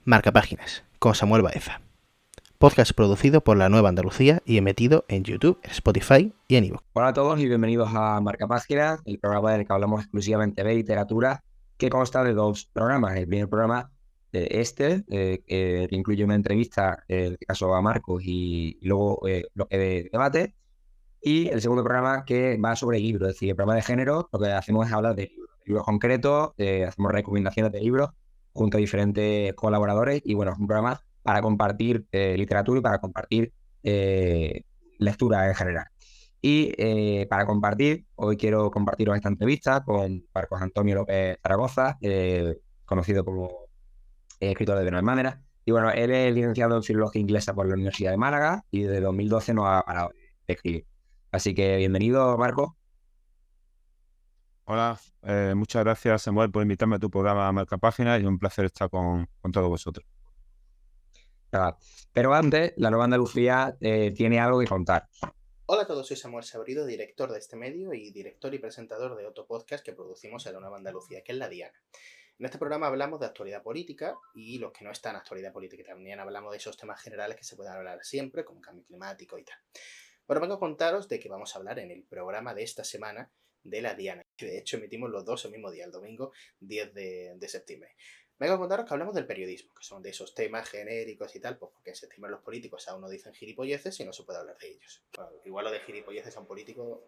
Marca Páginas, con Samuel Baeza. Podcast producido por La Nueva Andalucía y emitido en YouTube, Spotify y en iVoox. Hola a todos y bienvenidos a Marca Páginas, el programa en el que hablamos exclusivamente de literatura, que consta de dos programas. El primer programa, que incluye una entrevista, en este caso a Marcos, y luego bloque de debate. Y el segundo programa que va sobre libros, es decir, el programa de género, lo que hacemos es hablar de libros concretos, hacemos recomendaciones de libros junto a diferentes colaboradores y bueno, es un programa para compartir literatura y para compartir lectura en general. Y para compartir, hoy quiero compartiros esta entrevista con Marcos Antonio López Zaragoza, conocido como escritor de Benalmádena. Y bueno, él es licenciado en Filología Inglesa por la Universidad de Málaga y desde 2012 no ha parado de escribir. Así que bienvenido, Marco. Hola, muchas gracias, Samuel, por invitarme a tu programa Marca Páginas y un placer estar con todos vosotros. Pero antes, La Nueva Andalucía tiene algo que contar. Hola a todos, soy Samuel Sabrido, director de este medio y director y presentador de otro podcast que producimos en La Nueva Andalucía, que es La Diana. En este programa hablamos de actualidad política y los que no están en actualidad política. También hablamos de esos temas generales que se pueden hablar siempre, como cambio climático y tal. Bueno, vengo a contaros de que vamos a hablar en el programa de esta semana de La Diana. De hecho, emitimos los dos el mismo día, el domingo 10 de septiembre. Vengo a contaros que hablamos del periodismo, que son de esos temas genéricos y tal, pues porque en septiembre los políticos aún no dicen gilipolleces y no se puede hablar de ellos. Bueno, igual lo de gilipolleces a un político...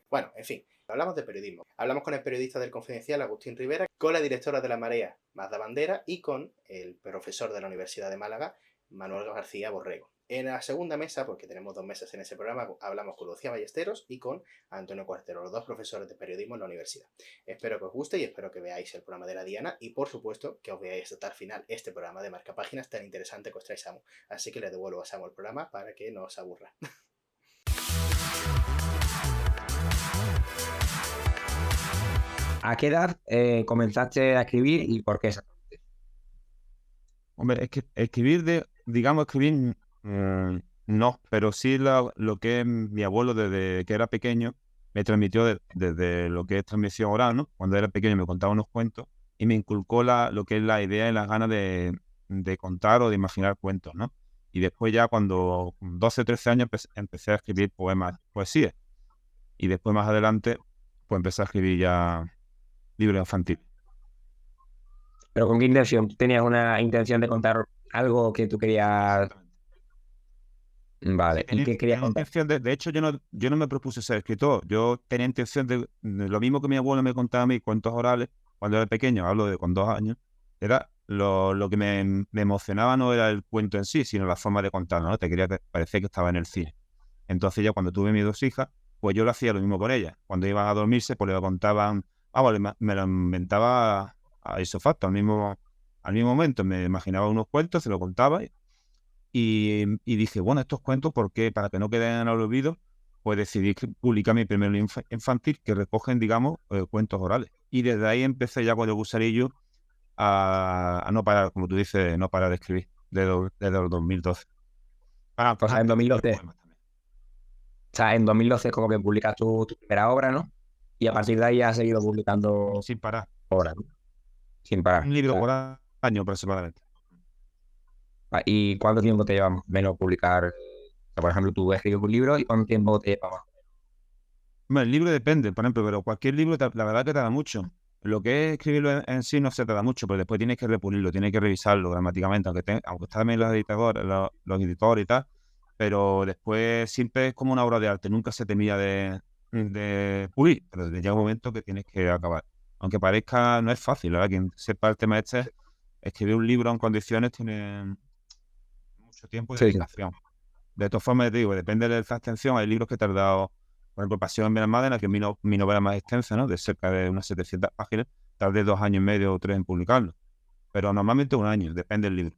Bueno, en fin, hablamos de periodismo. Hablamos con el periodista del Confidencial, Agustín Rivera, con la directora de La Marea, Magda Bandera, y con el profesor de la Universidad de Málaga, Manuel García Borrego. En la segunda mesa, porque tenemos 2 mesas en ese programa, hablamos con Lucía Ballesteros y con Antonio Cuartero, los 2 profesores de periodismo en la universidad. Espero que os guste y espero que veáis el programa de La Diana y, por supuesto, que os veáis hasta el final este programa de Marca Páginas tan interesante que os trae Samu. Así que le devuelvo a Samu el programa para que no os aburra. ¿A qué edad comenzaste a escribir y por qué exactamente? Hombre, es que escribir, no, pero sí lo que es mi abuelo desde que era pequeño me transmitió desde lo que es transmisión oral, ¿no? Cuando era pequeño me contaba unos cuentos y me inculcó lo que es la idea y las ganas de contar o de imaginar cuentos, ¿no? Y después ya cuando con 12 o 13 años empecé a escribir poesía. Y después más adelante pues empecé a escribir ya libros infantiles. ¿Pero con qué intención? ¿Tú tenías una intención de contar algo que tú querías...? Vale, ¿y qué querías contar? De hecho, yo no me propuse ser escritor. Yo tenía intención de lo mismo que mi abuelo me contaba a mí, cuentos orales, cuando era pequeño, hablo de con 2 años, era lo que me emocionaba no era el cuento en sí, sino la forma de contarlo, ¿no? Parecía que estaba en el cine. Entonces ya cuando tuve mis 2 hijas, pues yo lo hacía lo mismo con ellas. Cuando iban a dormirse, pues le contaban, vale, me lo inventaba a isofacto, al mismo momento. Me imaginaba unos cuentos, se lo contaba y dije, bueno, estos cuentos, ¿por qué? Para que no queden al olvido, pues decidí publicar mi primer libro infantil que recogen, digamos, cuentos orales. Y desde ahí empecé ya con el gusarillo a no parar, como tú dices, no parar de escribir, desde el 2012. O sea, en 2012, en 2012 como que publicas tu primera obra, ¿no? Y a partir de ahí has seguido publicando Sin parar. obras, ¿no? Sin parar. Un libro por año aproximadamente. ¿Y cuánto tiempo te lleva más o menos publicar? O sea, por ejemplo, tú escribes un libro y ¿cuánto tiempo te lleva más? Bueno, el libro depende, por ejemplo, pero cualquier libro, la verdad que tarda mucho. Lo que es escribirlo en sí no se tarda mucho, pero después tienes que repulirlo, tienes que revisarlo gramaticalmente, aunque está también los editores y tal, pero después siempre es como una obra de arte, nunca se termina de pulir, pero llega un momento que tienes que acabar. Aunque parezca, no es fácil, ¿verdad? Quien sepa el tema escribir un libro en condiciones tiene mucho tiempo y Sí, sí. dedicación. De todas formas, te digo, depende de la extensión. Hay libros que he tardado, por ejemplo, Pasión en Benalmádena, que es mi novela más extensa, ¿no? De cerca de unas 700 páginas. Tardé 2 años y medio o 3 en publicarlo. Pero normalmente 1 año, depende del libro.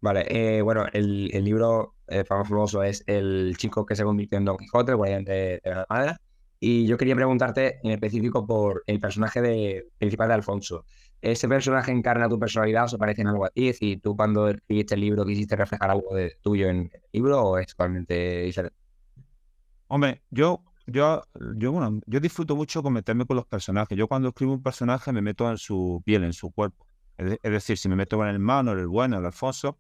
Vale, bueno, el libro famoso es El chico que se convirtió en Don Quijote, el guardián de la madera. Y yo quería preguntarte en específico por el personaje principal de Alfonso. ¿Ese personaje encarna tu personalidad o se parece en algo a ti? Si tú cuando escribiste el libro quisiste reflejar algo de tuyo en el libro o es totalmente diferente. Hombre, bueno, yo disfruto mucho con meterme con los personajes. Yo cuando escribo un personaje me meto en su piel, en su cuerpo. Es decir, si me meto con el hermano, el bueno, el Alfonso,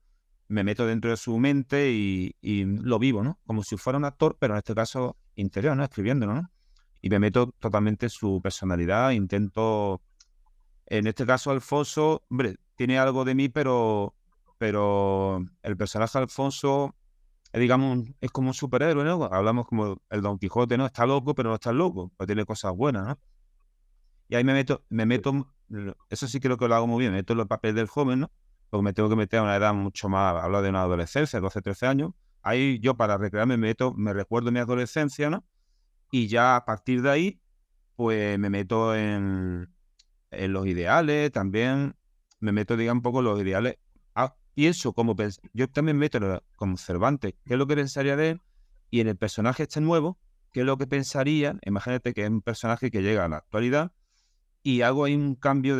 me meto dentro de su mente y lo vivo, ¿no? Como si fuera un actor, pero en este caso interior, ¿no? Escribiéndolo, ¿no? Y me meto totalmente en su personalidad, intento... En este caso, Alfonso, hombre, tiene algo de mí, pero el personaje de Alfonso, digamos, es como un superhéroe, ¿no? Hablamos como el Don Quijote, ¿no? Está loco, pero no está loco, pues tiene cosas buenas, ¿no? Y ahí eso sí creo que lo hago muy bien, me meto en el papel del joven, ¿no? Porque me tengo que meter a una edad mucho más, hablo de una adolescencia, 12, 13 años. Ahí yo para recrearme me recuerdo mi adolescencia, ¿no? Y ya a partir de ahí, pues me meto en los ideales, también me meto, digamos, un poco en los ideales. Pienso yo también me meto como Cervantes, qué es lo que pensaría de él, y en el personaje este nuevo, qué es lo que pensaría, imagínate que es un personaje que llega a la actualidad, y hago ahí un cambio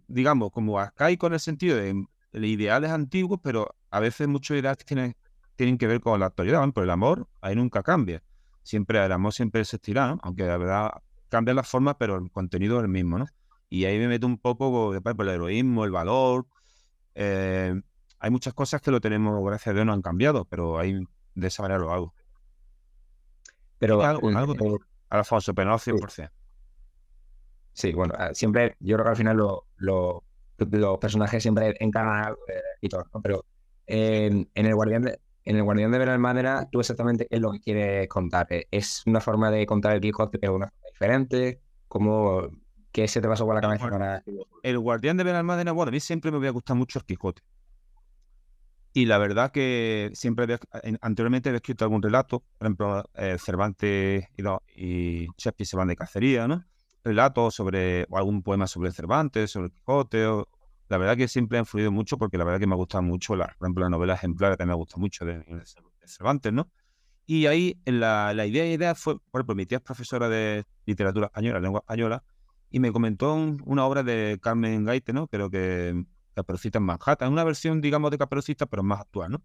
digamos, como arcaico en el sentido de ideales antiguos, pero a veces muchos ideales tienen que ver con la actualidad, ¿no? Pero el amor ahí nunca cambia. El amor siempre existirá, ¿no? Aunque la verdad cambian las formas, pero el contenido es el mismo, ¿no? Y ahí me meto un poco por el heroísmo, el valor. eh, Hay muchas cosas que lo tenemos, gracias a Dios, no han cambiado, pero ahí de esa manera lo hago. Pero Algo de Alfonso, pero no al 100%. sí, bueno, siempre, yo creo que al final los personajes siempre encarnan algo de escritor, ¿no? Pero en el Guardián de Benalmádena, ¿tú exactamente qué es lo que quieres contar? ¿Es una forma de contar el Quijote de una forma diferente? ¿Cómo, qué se te pasó por la cabeza para...? El Guardián de Benalmádena, bueno, a mí siempre me había gustado mucho el Quijote. Y la verdad que anteriormente había escrito algún relato, por ejemplo, Cervantes y Shakespeare se van de cacería, ¿no? Relatos o algún poema sobre Cervantes, sobre el Quijote. La verdad que siempre ha influido mucho porque la verdad que me ha gustado mucho, por ejemplo, la novela ejemplar que me gusta mucho de Cervantes, ¿no? Y ahí la idea fue, por ejemplo, mi tía es profesora de literatura española, lengua española, y me comentó una obra de Carmen Gaite, ¿no? Creo que Caperucita en Manhattan, una versión, digamos, de Caperucita, pero más actual, ¿no?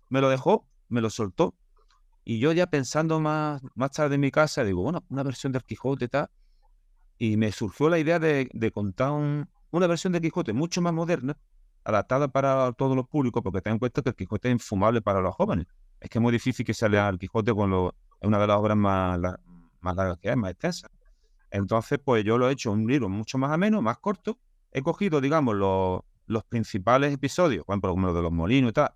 Me lo dejó, me lo soltó, y yo ya pensando más tarde en mi casa, digo, bueno, una versión del Quijote y tal, y me surgió la idea de contar una versión de Quijote mucho más moderna, adaptada para todos los públicos, porque ten en cuenta que el Quijote es infumable para los jóvenes. Es que es muy difícil que se lea el Quijote es una de las obras más largas que hay, más extensas. Entonces, pues yo lo he hecho un libro mucho más ameno, más corto. He cogido, digamos, los principales episodios, por ejemplo, como los de los molinos y tal,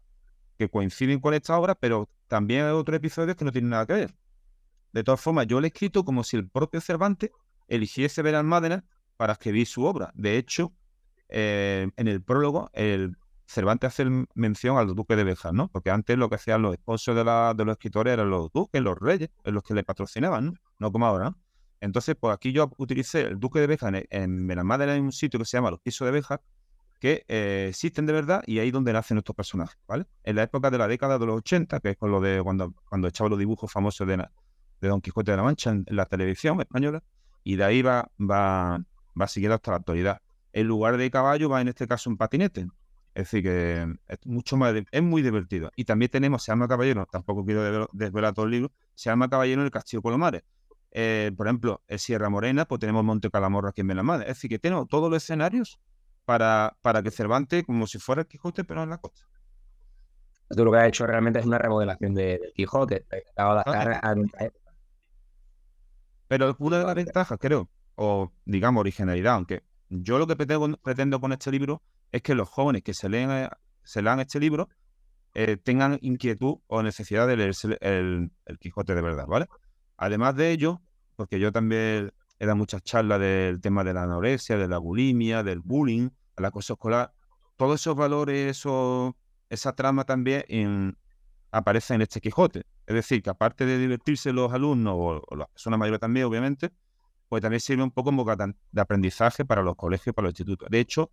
que coinciden con esta obra, pero también hay otros episodios que no tienen nada que ver. De todas formas, yo lo he escrito como si el propio Cervantes eligiese Benalmádena para escribir su obra. De hecho, en el prólogo, el Cervantes hace mención al duque de Béjar, ¿no? Porque antes lo que hacían los esposos de los escritores eran los duques, los reyes, los que le patrocinaban, ¿no? No como ahora, ¿no? Entonces, pues aquí yo utilicé el duque de Béjar en Benalmádena, en un sitio que se llama Los Pisos de Béjar, que existen de verdad y ahí es donde nacen estos personajes, ¿vale? En la época de la década de los 80, que es con lo de cuando echaba los dibujos famosos de Don Quijote de la Mancha en la televisión española, y de ahí va siguiendo hasta la actualidad. En lugar de caballo va en este caso un patinete. Es decir, que es mucho más es muy divertido. Y también tenemos Se llama Caballero, tampoco quiero desvelar todo el libro, Se llama Caballero en el Castillo Colomares. Por ejemplo, en Sierra Morena, pues tenemos Monte Calamorro aquí en Benalmádena. Es decir, que tenemos todos los escenarios para que Cervantes, como si fuera el Quijote, pero en la costa. Tú lo que has hecho realmente es una remodelación del Quijote, te acabo de adaptar a nuestra época. Pero una de las ventajas, creo, o digamos originalidad, aunque yo lo que pretendo con este libro es que los jóvenes que se lean este libro tengan inquietud o necesidad de leerse el Quijote de verdad, ¿vale? Además de ello, porque yo también he dado muchas charlas del tema de la anorexia, de la bulimia, del bullying, el acoso escolar, todos esos valores, esa trama también aparece en este Quijote. Es decir, que aparte de divertirse los alumnos o las personas mayores también, obviamente, pues también sirve un poco como de aprendizaje para los colegios y para los institutos. De hecho,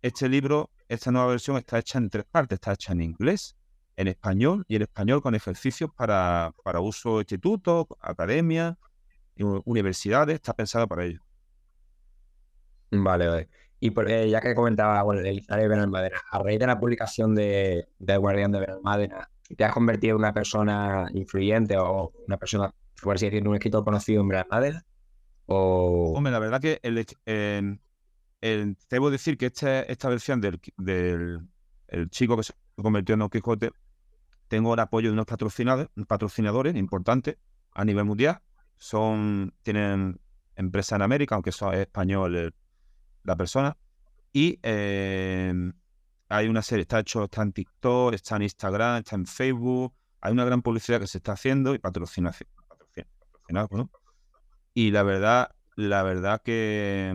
este libro, esta nueva versión está hecha en 3 partes. Está hecha en inglés, en español y en español con ejercicios para uso de institutos, academias, universidades. Está pensado para ello. Vale, vale. Y ya que comentaba, bueno, el Diccionario de Benalmádena, a raíz de la publicación de Guardián de Benalmádena, ¿te has convertido en una persona influyente o una persona, por así decirlo, un escritor conocido en Benalmádena? O... Hombre, la verdad que debo decir que esta versión del el chico que se convirtió en Don Quijote, tengo el apoyo de unos patrocinadores importantes a nivel mundial. Tienen empresa en América, aunque es español la persona. Y hay una serie, está en TikTok, está en Instagram, está en Facebook. Hay una gran publicidad que se está haciendo y patrocinado, ¿no? Y la verdad que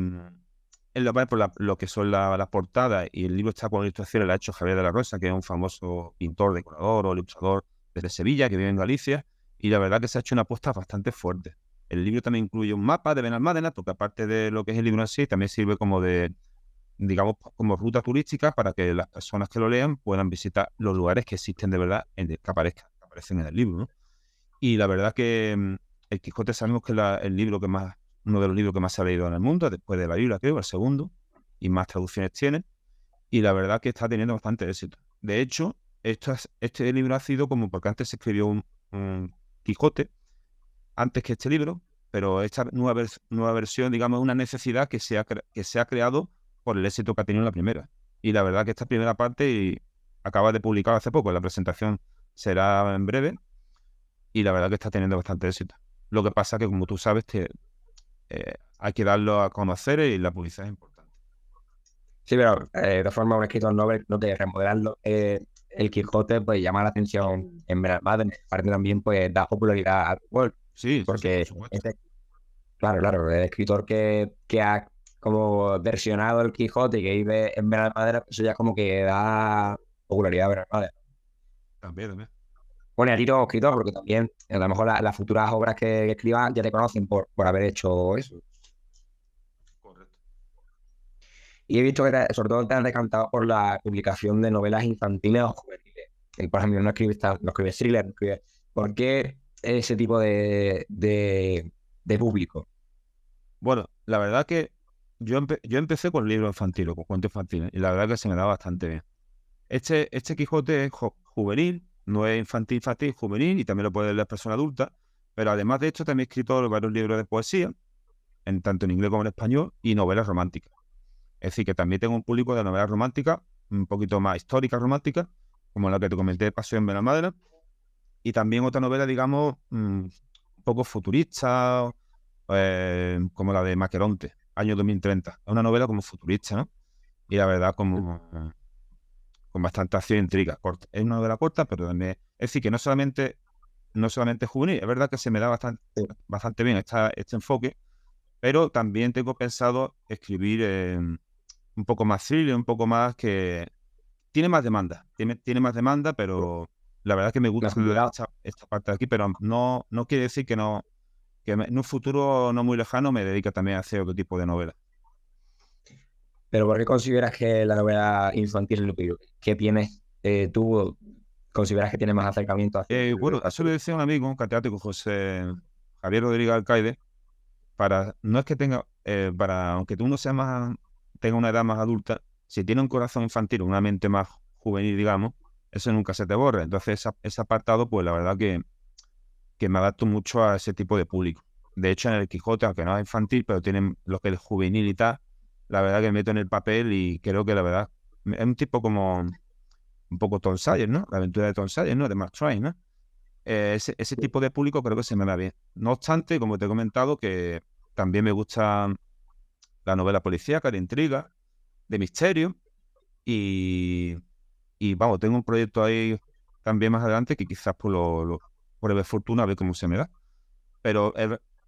por lo que son las portadas, y el libro está con ilustraciones, la ha hecho Javier de la Rosa, que es un famoso pintor, decorador o ilustrador desde Sevilla, que vive en Galicia, y la verdad que se ha hecho una apuesta bastante fuerte. El libro también incluye un mapa de Benalmádena, porque aparte de lo que es el libro en sí, también sirve como digamos, como ruta turística para que las personas que lo lean puedan visitar los lugares que existen de verdad, que aparecen en el libro, ¿no? Y la verdad que El Quijote sabemos que es uno de los libros que más se ha leído en el mundo, después de la Biblia, creo, el segundo, y más traducciones tiene, y la verdad que está teniendo bastante éxito. De hecho, este libro ha sido como porque antes se escribió un Quijote, antes que este libro, pero esta nueva versión, digamos, es una necesidad que se ha creado por el éxito que ha tenido la primera. Y la verdad que esta primera parte acaba de publicar hace poco, la presentación será en breve, y la verdad que está teniendo bastante éxito. Lo que pasa que, como tú sabes, hay que darlo a conocer y la publicidad es importante. Sí, pero de forma un escritor novel, no de remodelarlo. El Quijote pues llama la atención en Benalmádena, aparte también pues da popularidad a World, Sí, porque por supuesto. claro, el escritor que ha como versionado el Quijote y que vive en Benalmádena, eso ya como que da popularidad a Benalmádena. También. Bueno, y a ti como escritor, porque también a lo mejor las futuras obras que escribas ya te conocen por haber hecho eso. Correcto. Y he visto que sobre todo te has decantado por la publicación de novelas infantiles o juveniles. Por ejemplo, no escribes thriller, no escribes... ¿Por qué ese tipo de público? Bueno, la verdad que yo empecé con libros infantiles, con cuentos infantiles, y la verdad que se me da bastante bien. Este Quijote es juvenil, no es infantil, juvenil, y también lo puede leer las personas adultas, pero además de esto también he escrito varios libros de poesía, tanto en inglés como en español, y novelas románticas. Es decir, que también tengo un público de novelas románticas, un poquito más históricas románticas, como la que te comenté, Pasión en Benalmádena, y también otra novela, digamos, un poco futurista, como la de Maqueronte, año 2030. Es una novela como futurista, ¿no? Y la verdad, con bastante acción e intriga. Es una novela corta, pero también... Es decir, que no solamente es juvenil, es verdad que se me da bastante bien este enfoque, pero también tengo pensado escribir un poco más thriller, un poco más que... Tiene más demanda, tiene más demanda, pero la verdad es que me gusta esta parte de aquí, pero no quiere decir que en un futuro no muy lejano me dedique también a hacer otro tipo de novelas. ¿Pero por qué consideras que la novela infantil es lo que tienes tú? ¿Consideras que tiene más acercamiento hacia el Bueno, eso le decía un amigo, un catedrático, José Javier Rodríguez Alcaide, no es que aunque tú no tenga una edad más adulta, si tiene un corazón infantil, una mente más juvenil, digamos, eso nunca se te borra. Entonces, ese apartado, pues la verdad que me adapto mucho a ese tipo de público. De hecho, en el Quijote, aunque no es infantil, pero tiene lo que es juvenil y tal, la verdad que me meto en el papel y creo que la verdad es un tipo como un poco Tom Sawyer, ¿no? La aventura de Tom Sawyer, ¿no? De Mark Twain, ¿no? Ese tipo de público creo que se me da bien. No obstante, como te he comentado, que también me gusta la novela policíaca, de intriga, de misterio, y vamos, tengo un proyecto ahí también más adelante que quizás por breve fortuna a ver cómo se me da. Pero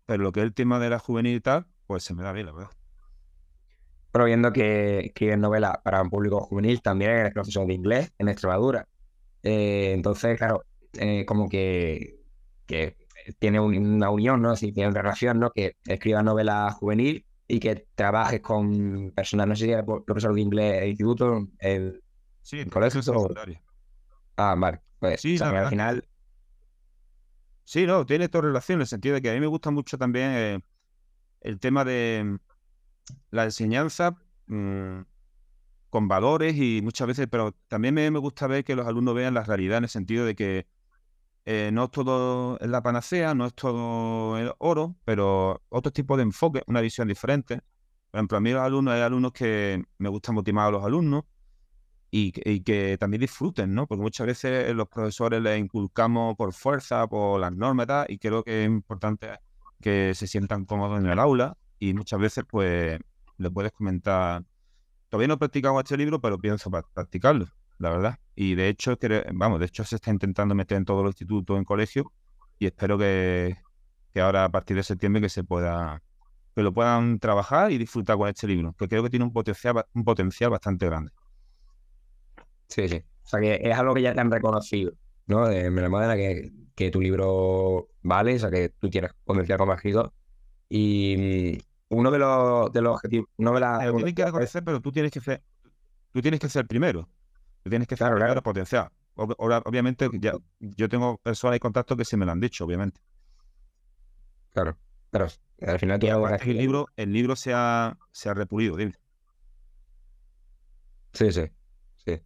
lo que es el tema de la juvenil y tal, pues se me da bien, la verdad. Pero viendo que escribes novelas para un público juvenil, también eres profesor de inglés en Extremadura. Entonces, claro, como que tiene una unión, ¿no? Sí, tiene una relación, ¿no? Que escribas novela juvenil y que trabajes con personas, no sé si eres profesor de inglés en instituto, Sí, en profesor colegio. secundario. Ah, vale. Pues, Sí, o sea, la que al verdad. final, Sí, no, tiene toda relación en el sentido de que a mí me gusta mucho también el tema de la enseñanza con valores y muchas veces, pero también me gusta ver que los alumnos vean la realidad en el sentido de que no todo es la panacea, no es todo el oro, pero otro tipo de enfoque, una visión diferente. Por ejemplo, a mí los alumnos, hay alumnos que me gusta motivar a los alumnos y que también disfruten, ¿no? Porque muchas veces los profesores les inculcamos por fuerza, por las normas y tal, y creo que es importante que se sientan cómodos en el aula y muchas veces, pues, le puedes comentar. Todavía no he practicado este libro, pero pienso practicarlo, la verdad. Y de hecho, de hecho se está intentando meter en todos los institutos, en colegios, y espero que ahora a partir de septiembre que lo puedan trabajar y disfrutar con este libro, que creo que tiene un potencial bastante grande. Sí, sí. O sea, que es algo que ya te han reconocido, ¿no? De la manera que tu libro vale, o sea, que tú tienes potencial como escritor. Y uno de los objetivos, uno de las Te lo preguntas tienen que reconocer, pero tú tienes que ser primero. Tú tienes que ser claro, primero claro, potencial. Obviamente, ya, yo tengo personas y contactos que se me lo han dicho, obviamente. claro. Pero al final tú Y eres buen aparte que escritor. el libro se ha repulido, dime. Sí, sí, sí.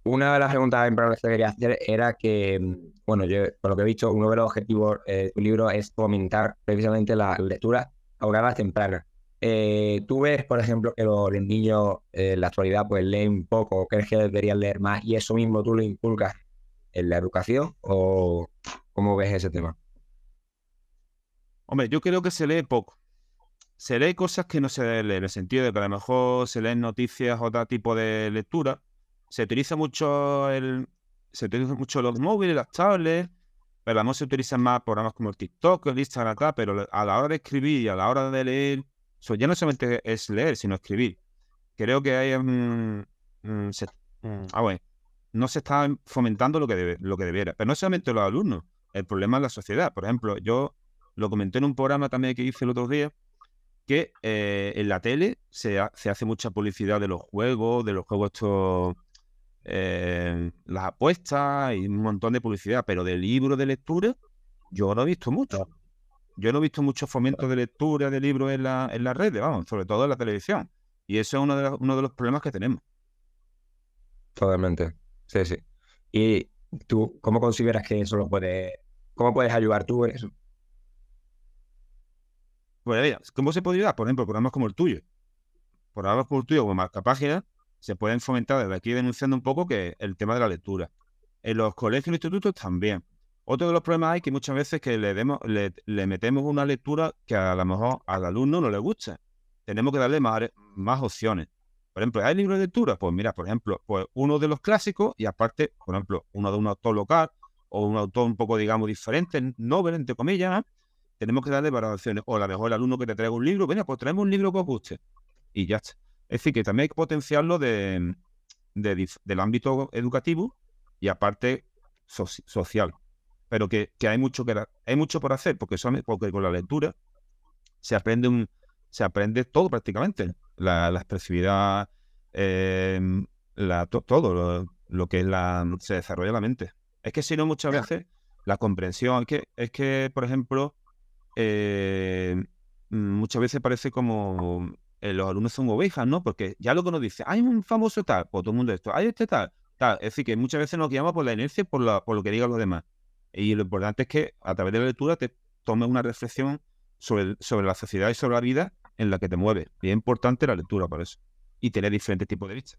Una de las preguntas importantes que quería hacer era que, bueno, yo, por lo que he visto, uno de los objetivos de tu libro es fomentar precisamente la lectura a una edad temprana. ¿Tú ves, por ejemplo, que los niños en la actualidad pues leen poco, crees que deberían leer más y eso mismo tú lo inculcas en la educación o cómo ves ese tema? Hombre, yo creo que se lee poco. Se lee cosas que no se deben leer, en el sentido de que a lo mejor se leen noticias o otro tipo de lectura. Se utiliza mucho se utilizan mucho los móviles, las tablets, pero además se utilizan más programas como el TikTok, el Instagram, acá, pero a la hora de escribir y a la hora de leer, eso ya no solamente es leer, sino escribir. Creo que hay bueno, no se está fomentando lo que debiera. Pero no solamente los alumnos, el problema es la sociedad. Por ejemplo, yo lo comenté en un programa también que hice el otro día, que en la tele se hace mucha publicidad de los juegos estos, las apuestas y un montón de publicidad, pero de libros de lectura yo no he visto mucho. Yo no he visto mucho fomento de lectura de libros en las redes, vamos, sobre todo en la televisión. Y eso es uno de los problemas que tenemos. Totalmente. Sí, sí. ¿Y tú cómo consideras que eso cómo puedes ayudar tú en eso? Pues mira, ¿cómo se puede ayudar? Por ejemplo, programas como el tuyo. Programas como el tuyo, como Marcapáginas, se pueden fomentar desde aquí denunciando un poco que el tema de la lectura. En los colegios y institutos también. Otro de los problemas hay que muchas veces que le metemos una lectura que a lo mejor al alumno no le gusta. Tenemos que darle más opciones. Por ejemplo, ¿hay libros de lectura? Pues mira, por ejemplo, pues uno de los clásicos y aparte, por ejemplo, uno de un autor local o un autor un poco, digamos, diferente, novel, entre comillas, ¿no? Tenemos que darle varias opciones. O a lo mejor el alumno que te traiga un libro, venga, pues traemos un libro que os guste y ya está. Es decir, que también hay que potenciarlo del ámbito educativo y aparte social. Pero que hay mucho por hacer, porque con la lectura se aprende se aprende todo prácticamente. La expresividad, eh, todo lo que se desarrolla la mente. Es que si no, muchas veces la comprensión, por ejemplo, muchas veces parece como los alumnos son ovejas, ¿no? Porque ya lo que nos dice, hay un famoso tal, pues todo el mundo esto, hay este tal, tal. Es decir, que muchas veces nos guiamos por la inercia y por lo que digan los demás. Y lo importante es que a través de la lectura te tomes una reflexión sobre la sociedad y sobre la vida en la que te mueves. Y es importante la lectura por eso. Y tener diferentes tipos de vistas.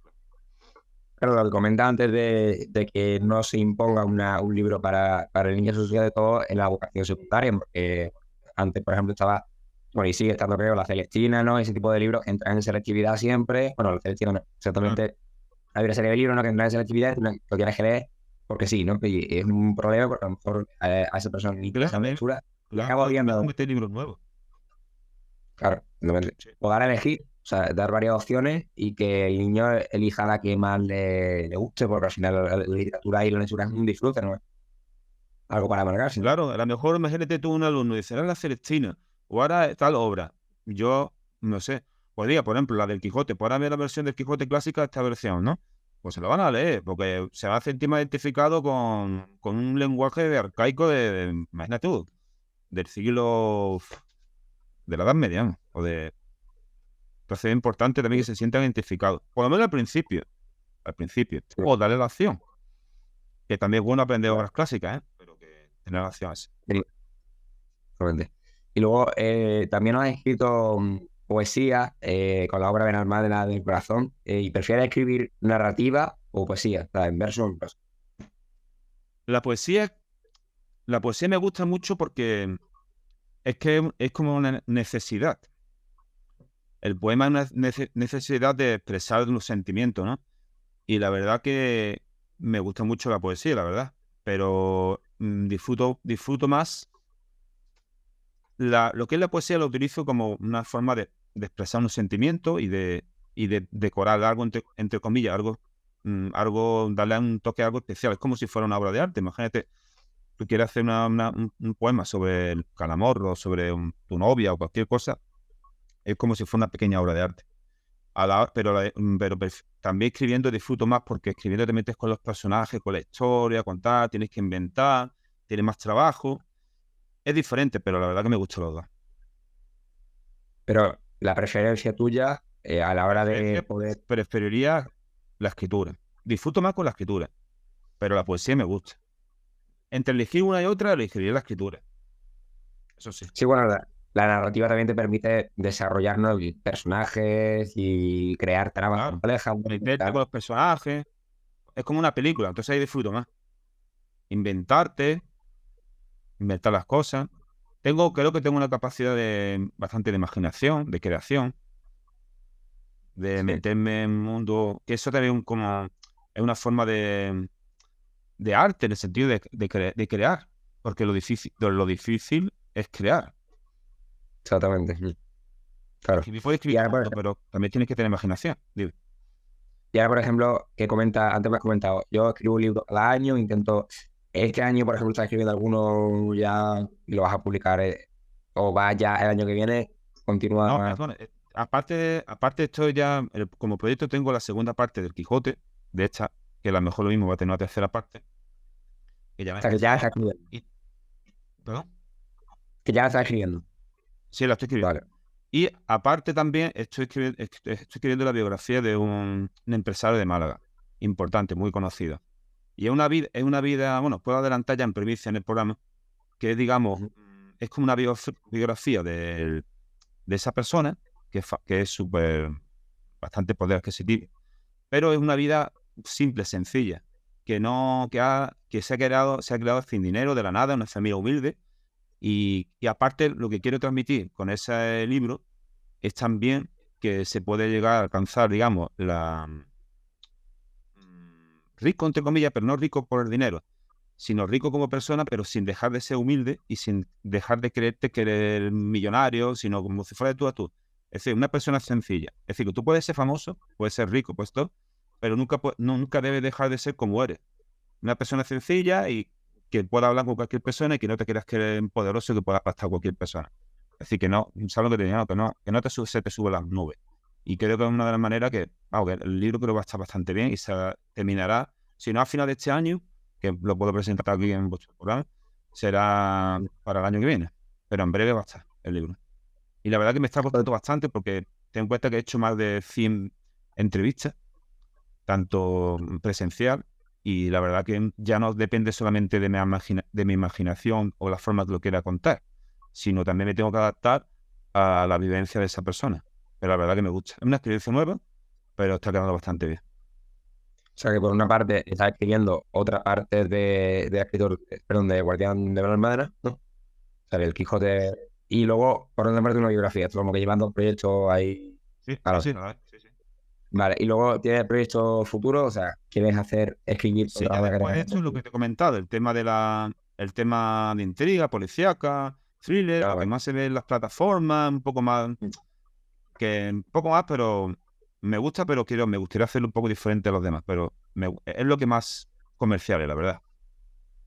Claro, lo que comentaba antes de que no se imponga un libro para el niño, social de todo en la educación secundaria, porque antes, por ejemplo, estaba, bueno, y sigue estando, creo, la Celestina, ¿no? Ese tipo de libros que entran en selectividad siempre. Bueno, la Celestina no, exactamente. Hay una serie de libros, ¿no? Que entran en selectividad, lo tienes que leer porque sí, ¿no? Y es un problema porque a lo mejor a esa persona ni esa Claro, lectura acaba claro, mejor odiando. meter libros nuevos. Claro, Sí. o dar a elegir, o sea, dar varias opciones y que el niño elija la que más le guste, porque al final la literatura y la lectura es un disfrute, ¿no? Algo para amargarse, ¿no? Claro, a lo mejor imagínate tú un alumno y dices, era la Celestina, o ahora tal obra. Yo, no sé, podría, por ejemplo, la del Quijote, pues ahora ver la versión del Quijote clásica, esta versión, ¿no? Pues se lo van a leer, porque se va a sentir más identificado con un lenguaje arcaico imagínate tú, del siglo, de la Edad Media, ¿no? Entonces es importante también que se sientan identificados, por lo menos al principio, Sí, o darle la acción, que también es bueno aprender obras clásicas, ¿eh? Pero que tener la acción así. sí, totalmente. Y luego también has escrito poesía con la obra Benalmádena del Corazón y prefieres escribir narrativa o poesía, o sea, en verso o en prosa. La poesía me gusta mucho porque es que es como una necesidad. El poema es una necesidad de expresar unos sentimientos, ¿no? Y la verdad que me gusta mucho la poesía, la verdad. Pero disfruto más. Lo que es la poesía lo utilizo como una forma de expresar un sentimiento y de decorar algo, entre comillas, algo, darle un toque algo especial. Es como si fuera una obra de arte. Imagínate, tú quieres hacer un poema sobre el calamorro, sobre tu novia o cualquier cosa. Es como si fuera una pequeña obra de arte. Pero también escribiendo disfruto más porque escribiendo te metes con los personajes, con la historia, contar, tienes que inventar, tienes más trabajo. Es diferente, pero la verdad que me gustan los dos. Pero la preferencia tuya a la hora de poder... Preferiría la escritura. Disfruto más con la escritura, pero la poesía me gusta. Entre elegir una y otra, elegiría la escritura. Eso sí. Sí, bueno, la narrativa también te permite desarrollar nuevos personajes y crear tramas Claro. complejas. Meterte con los personajes. Es como una película, entonces ahí disfruto más. Inventar las cosas. Creo que tengo una capacidad bastante de imaginación, de creación, de meterme en un mundo, que eso también es una forma de arte, en el sentido de crear, porque lo difícil es crear. Exactamente. Claro. Puedes escribir ahora, tanto, pero también tienes que tener imaginación. Dime. Y ahora, por ejemplo, antes me has comentado, yo escribo un libro cada año, este año, por ejemplo, estás escribiendo alguno ya y lo vas a publicar, o va ya el año que viene, continúa. No, perdón, aparte estoy ya, como proyecto tengo la segunda parte del Quijote, de esta, que a lo mejor lo mismo va a tener una tercera parte. Que ya O sea, que ya estás escribiendo. ¿Perdón? Que ya estás escribiendo. Sí, la estoy escribiendo. Vale. Y aparte también estoy escribiendo la biografía de un empresario de Málaga, importante, muy conocido. Y es una vida, bueno, puedo adelantar ya en primicia en el programa, que digamos, es como una biografía de esa persona, que es bastante poder adquisitivo, pero es una vida simple, sencilla, que se ha creado sin dinero, de la nada, una familia humilde. Y aparte, lo que quiero transmitir con ese libro es también que se puede llegar a alcanzar, digamos, rico, entre comillas, pero no rico por el dinero, sino rico como persona, pero sin dejar de ser humilde y sin dejar de creerte que eres millonario, sino como si fuera de tú a tú. Es decir, una persona sencilla. Es decir, que tú puedes ser famoso, puedes ser rico, pues todo, pero nunca debes dejar de ser como eres. Una persona sencilla y que pueda hablar con cualquier persona y que no te creas que eres poderoso y que pueda aplastar a cualquier persona. Es decir, que no, ¿sabes lo que te digo? Que no se te sube las nubes. Y creo que es una de las maneras que el libro creo que va a estar bastante bien y se terminará, si no a final de este año, que lo puedo presentar aquí en vuestro programa, será para el año que viene. Pero en breve va a estar el libro. Y la verdad que me está costando bastante porque ten en cuenta que he hecho más de 100 entrevistas, tanto presencial, y la verdad que ya no depende solamente de mi imaginación o la forma que lo quiera contar, sino también me tengo que adaptar a la vivencia de esa persona. Pero la verdad que me gusta. Es una experiencia nueva, pero está quedando bastante bien. O sea, que por una parte estás escribiendo otra parte de escritor, perdón, de Guardián de Benalmádena, ¿no? O sea, el Quijote. Y luego, por otra parte, una biografía. Esto como que llevando proyectos ahí. Sí, Claro. sí. Vale, y luego tienes proyectos futuros, o sea, quieres escribir Sí, otra después esto es lo que te he comentado, el tema de intriga policíaca, thriller, Claro, lo que vale. más se ve en las plataformas, un poco más, pero me gusta, pero me gustaría hacerlo un poco diferente a los demás, pero es lo que más comercial es, la verdad.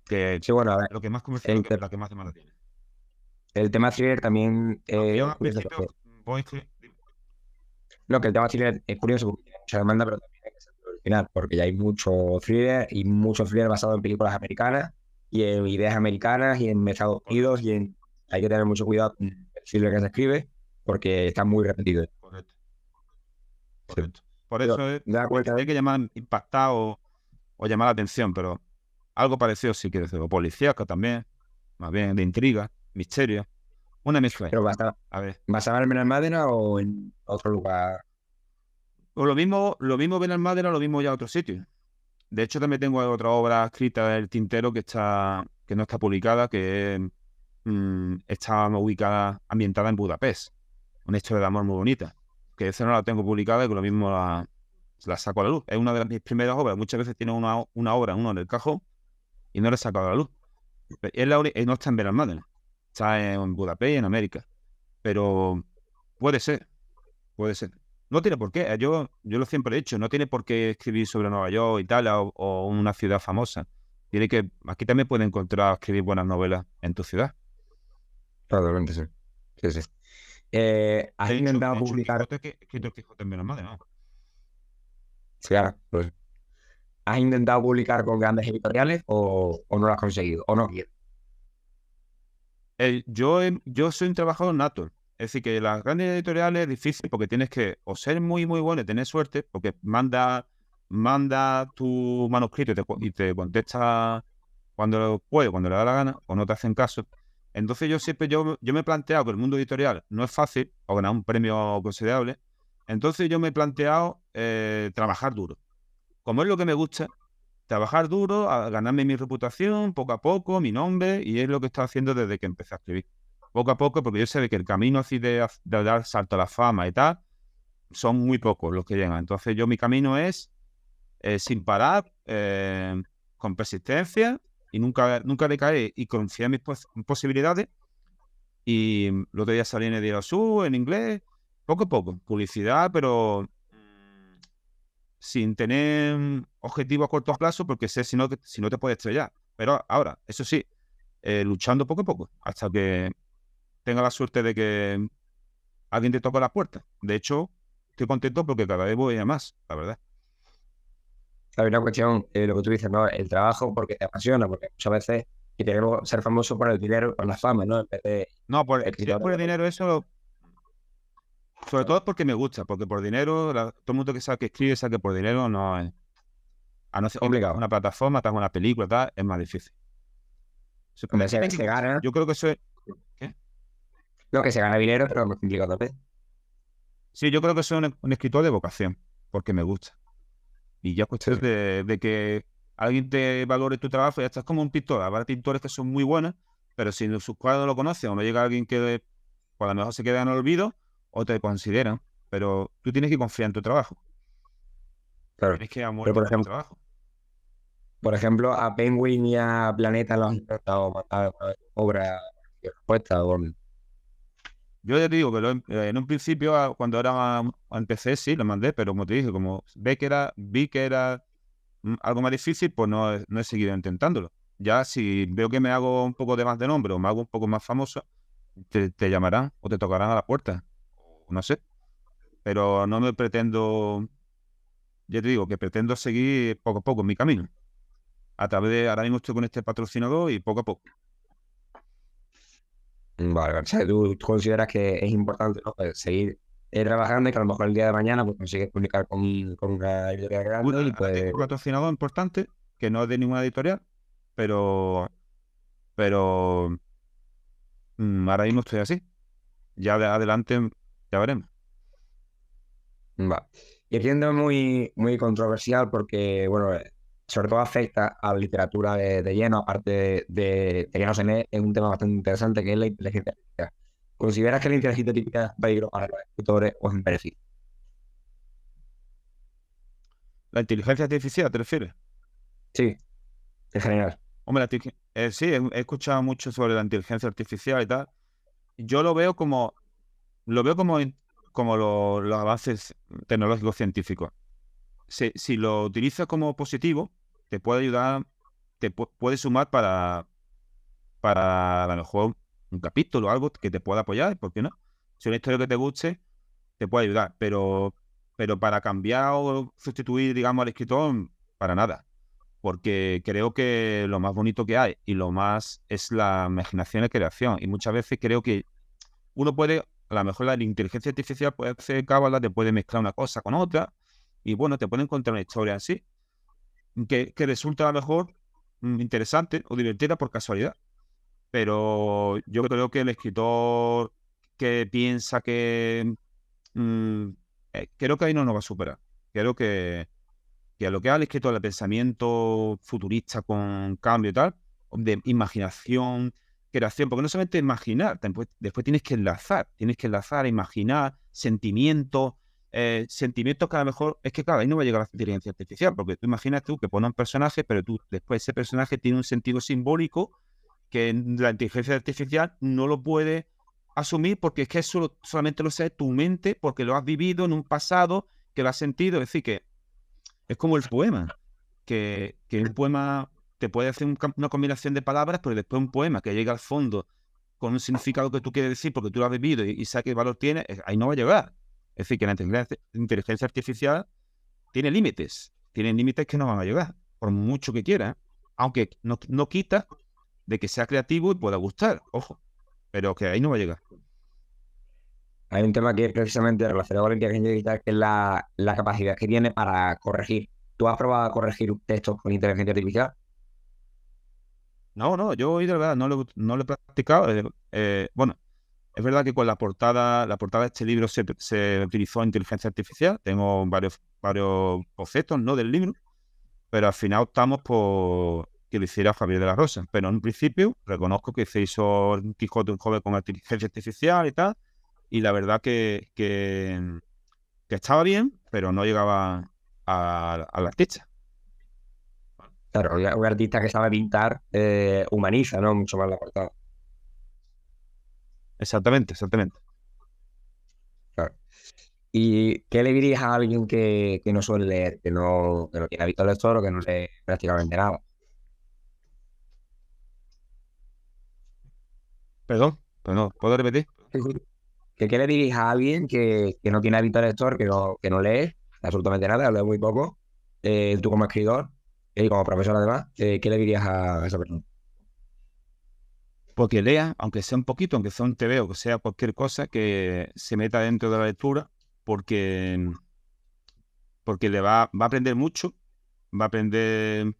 Que Sí, bueno, a ver, lo que más comercial es la que más demanda tiene. el tema thriller también Aunque yo es al curioso principio porque... voy a escribir- No, que el tema thriller es curioso porque tiene mucha demanda, pero también hay que ser original, porque ya hay mucho thriller y mucho thriller basado en películas americanas y en ideas americanas y en Estados Unidos hay que tener mucho cuidado con el thriller que se escribe porque está muy repetido. Correcto. Sí. Correcto. Por Pero, eso da cuenta, hay que llamar impactado o llamar la atención, pero algo parecido sí quiero decir. O policíaco también, más bien de intriga, misterio. Una mezcla. Pero A ver. ¿basada en Benalmádena o en otro lugar? O lo mismo Benalmádena, lo mismo ya otro sitio. De hecho, también tengo otra obra escrita del tintero que no está publicada, que está ubicada, ambientada en Budapest. Una historia de amor muy bonita. Que esa no la tengo publicada y que lo mismo la saco a la luz. Es una de mis primeras obras. Muchas veces tiene una obra, uno en el cajón, y no la he sacado a la luz. No está en Benalmádena. Está en Budapest y en América. Pero puede ser. Puede ser. No tiene por qué. Yo lo siempre he dicho. No tiene por qué escribir sobre Nueva York, Italia o una ciudad famosa. Aquí también puedes encontrar, escribir buenas novelas en tu ciudad. Probablemente sí. Sí, sí. ¿Has intentado publicar? Escrito el Quijote en Benalmádena, ¿no? Sí, claro, pues. ¿Has intentado publicar con grandes editoriales o no lo has conseguido? ¿O no quieres? Yo soy un trabajador nato. Es decir, que las grandes editoriales es difícil porque tienes que o ser muy, muy bueno y tener suerte, porque manda tu manuscrito y te contesta cuando puede, cuando le da la gana, o no te hacen caso. Entonces yo me he planteado que el mundo editorial no es fácil, o ganar un premio considerable. Entonces yo me he planteado trabajar duro. Como es lo que me gusta, trabajar duro, a ganarme mi reputación, poco a poco, mi nombre, y es lo que he estado haciendo desde que empecé a escribir. Poco a poco, porque yo sé que el camino así de dar salto a la fama y tal, son muy pocos los que llegan. Entonces mi camino es sin parar, con persistencia, y nunca decaer, y confiar en mis posibilidades. Y el otro día salí en el Diario Sur, en inglés, poco a poco, publicidad, pero sin tener objetivos a corto plazo, porque sé si no te puedes estrellar. Pero ahora, eso sí, luchando poco a poco, hasta que tenga la suerte de que alguien te toque la puerta. De hecho, estoy contento porque cada vez voy a más, la verdad. Hay una cuestión, lo que tú dices, ¿no? El trabajo porque te apasiona, porque muchas veces y queremos ser famosos por el dinero, por la fama, ¿no? En vez de No, si es escritor. por el dinero, eso, sobre todo es porque me gusta, porque por dinero, todo el mundo que sabe que escribe, sabe que por dinero no es. A no ser que Complicado. una plataforma, estás en una película, tal, es más difícil. Donde se gana, Yo creo que eso es. ¿Qué? no, que se gana dinero, pero es muy complicado también. Sí, yo creo que soy un escritor de vocación, porque me gusta. Y ya es Sí, cuestión de que alguien te valore tu trabajo. Ya estás como un pintor. Habrá pintores que son muy buenos, pero si sus cuadros no lo conocen o no llega alguien que pues a lo mejor se queda en el olvido o te consideran. Pero tú tienes que confiar en tu trabajo. claro. Tienes que ir a Pero muerte con tu trabajo. por ejemplo, a Penguin y a Planeta los han intentado matar con obra y respuesta. Yo ya te digo que en un principio, cuando empecé, sí, lo mandé, pero como te dije, como vi que era algo más difícil, pues no he seguido intentándolo. Ya si veo que me hago un poco de más de nombre o me hago un poco más famoso, te llamarán o te tocarán a la puerta. No sé. Pero no me pretendo, ya te digo, que pretendo seguir poco a poco mi camino. Ahora mismo estoy con este patrocinador y poco a poco. Vale, o sea, tú consideras que es importante, ¿no? Pues seguir trabajando y que a lo mejor el día de mañana pues consigues publicar con una editorial grande y Ahora tengo pues... un patrocinador importante, que no es de ninguna editorial, pero ahora mismo estoy así. Ya de adelante ya veremos. Va. Y entiendo muy, muy controversial porque, bueno, sobre todo afecta a la literatura de lleno, aparte de que no se lee, es un tema bastante interesante que es la inteligencia artificial. ¿Consideras que la inteligencia artificial es un peligro para los escritores o es un beneficio? ¿La inteligencia artificial te refieres? Sí, en general. Hombre, sí, he escuchado mucho sobre la inteligencia artificial y tal. Yo lo veo como los avances tecnológicos científicos. Si lo utilizas como positivo, te puede ayudar, puede sumar para a lo mejor un capítulo o algo que te pueda apoyar, ¿por qué no? Si es una historia que te guste, te puede ayudar, pero para cambiar o sustituir, digamos, al escritor, para nada. Porque creo que lo más bonito que hay y lo más es la imaginación y creación. Y muchas veces creo que uno puede, a lo mejor la inteligencia artificial puede hacer cábala, te puede mezclar una cosa con otra y bueno, te puede encontrar una historia así que resulta a lo mejor interesante o divertida por casualidad. pero yo creo que el escritor que piensa que... creo que ahí no nos va a superar. Creo que a lo que es el escritor de pensamiento futurista con cambio y tal, de imaginación, creación, porque no solamente imaginar, después tienes que enlazar, imaginar, sentimientos que a lo mejor, es que claro, ahí no va a llegar la inteligencia artificial, porque tú imaginas tú que pones un personaje, pero tú después ese personaje tiene un sentido simbólico que la inteligencia artificial no lo puede asumir porque es que eso solamente lo sabe tu mente porque lo has vivido en un pasado, que lo has sentido, es decir, que es como el poema, que un poema te puede hacer una combinación de palabras, pero después un poema que llega al fondo con un significado que tú quieres decir porque tú lo has vivido y sabes qué valor tiene, ahí no va a llegar. Es decir, que la inteligencia artificial tiene límites que no van a llegar, por mucho que quiera, aunque no quita de que sea creativo y pueda gustar, ojo, pero que ahí no va a llegar. Hay un tema que es precisamente relacionado con la inteligencia digital, que es la capacidad que tiene para corregir. ¿Tú has probado a corregir textos con inteligencia artificial? No, yo hoy de verdad no lo he practicado. Bueno, es verdad que con la portada de este libro se utilizó inteligencia artificial. Tengo varios bocetos, ¿no?, del libro, pero al final optamos por que lo hiciera Javier de la Rosa. Pero en un principio reconozco que se hizo un Quijote un joven con inteligencia artificial y tal, y la verdad que estaba bien, pero no llegaba al artista. Claro, un artista que sabe pintar humaniza, ¿no? Mucho más la portada. Exactamente. Claro. ¿Y qué le dirías a alguien que no suele leer, que no tiene hábito lector o que no lee prácticamente nada? Perdón, ¿puedo repetir? Sí, sí. ¿Qué le dirías a alguien que no tiene hábito lector, que no lee absolutamente nada, lee muy poco, tú como escritor y como profesor además, qué le dirías a esa persona? Porque lea, aunque sea un poquito, aunque sea un TVO, que sea cualquier cosa, que se meta dentro de la lectura, porque, porque va a aprender mucho, va a aprender,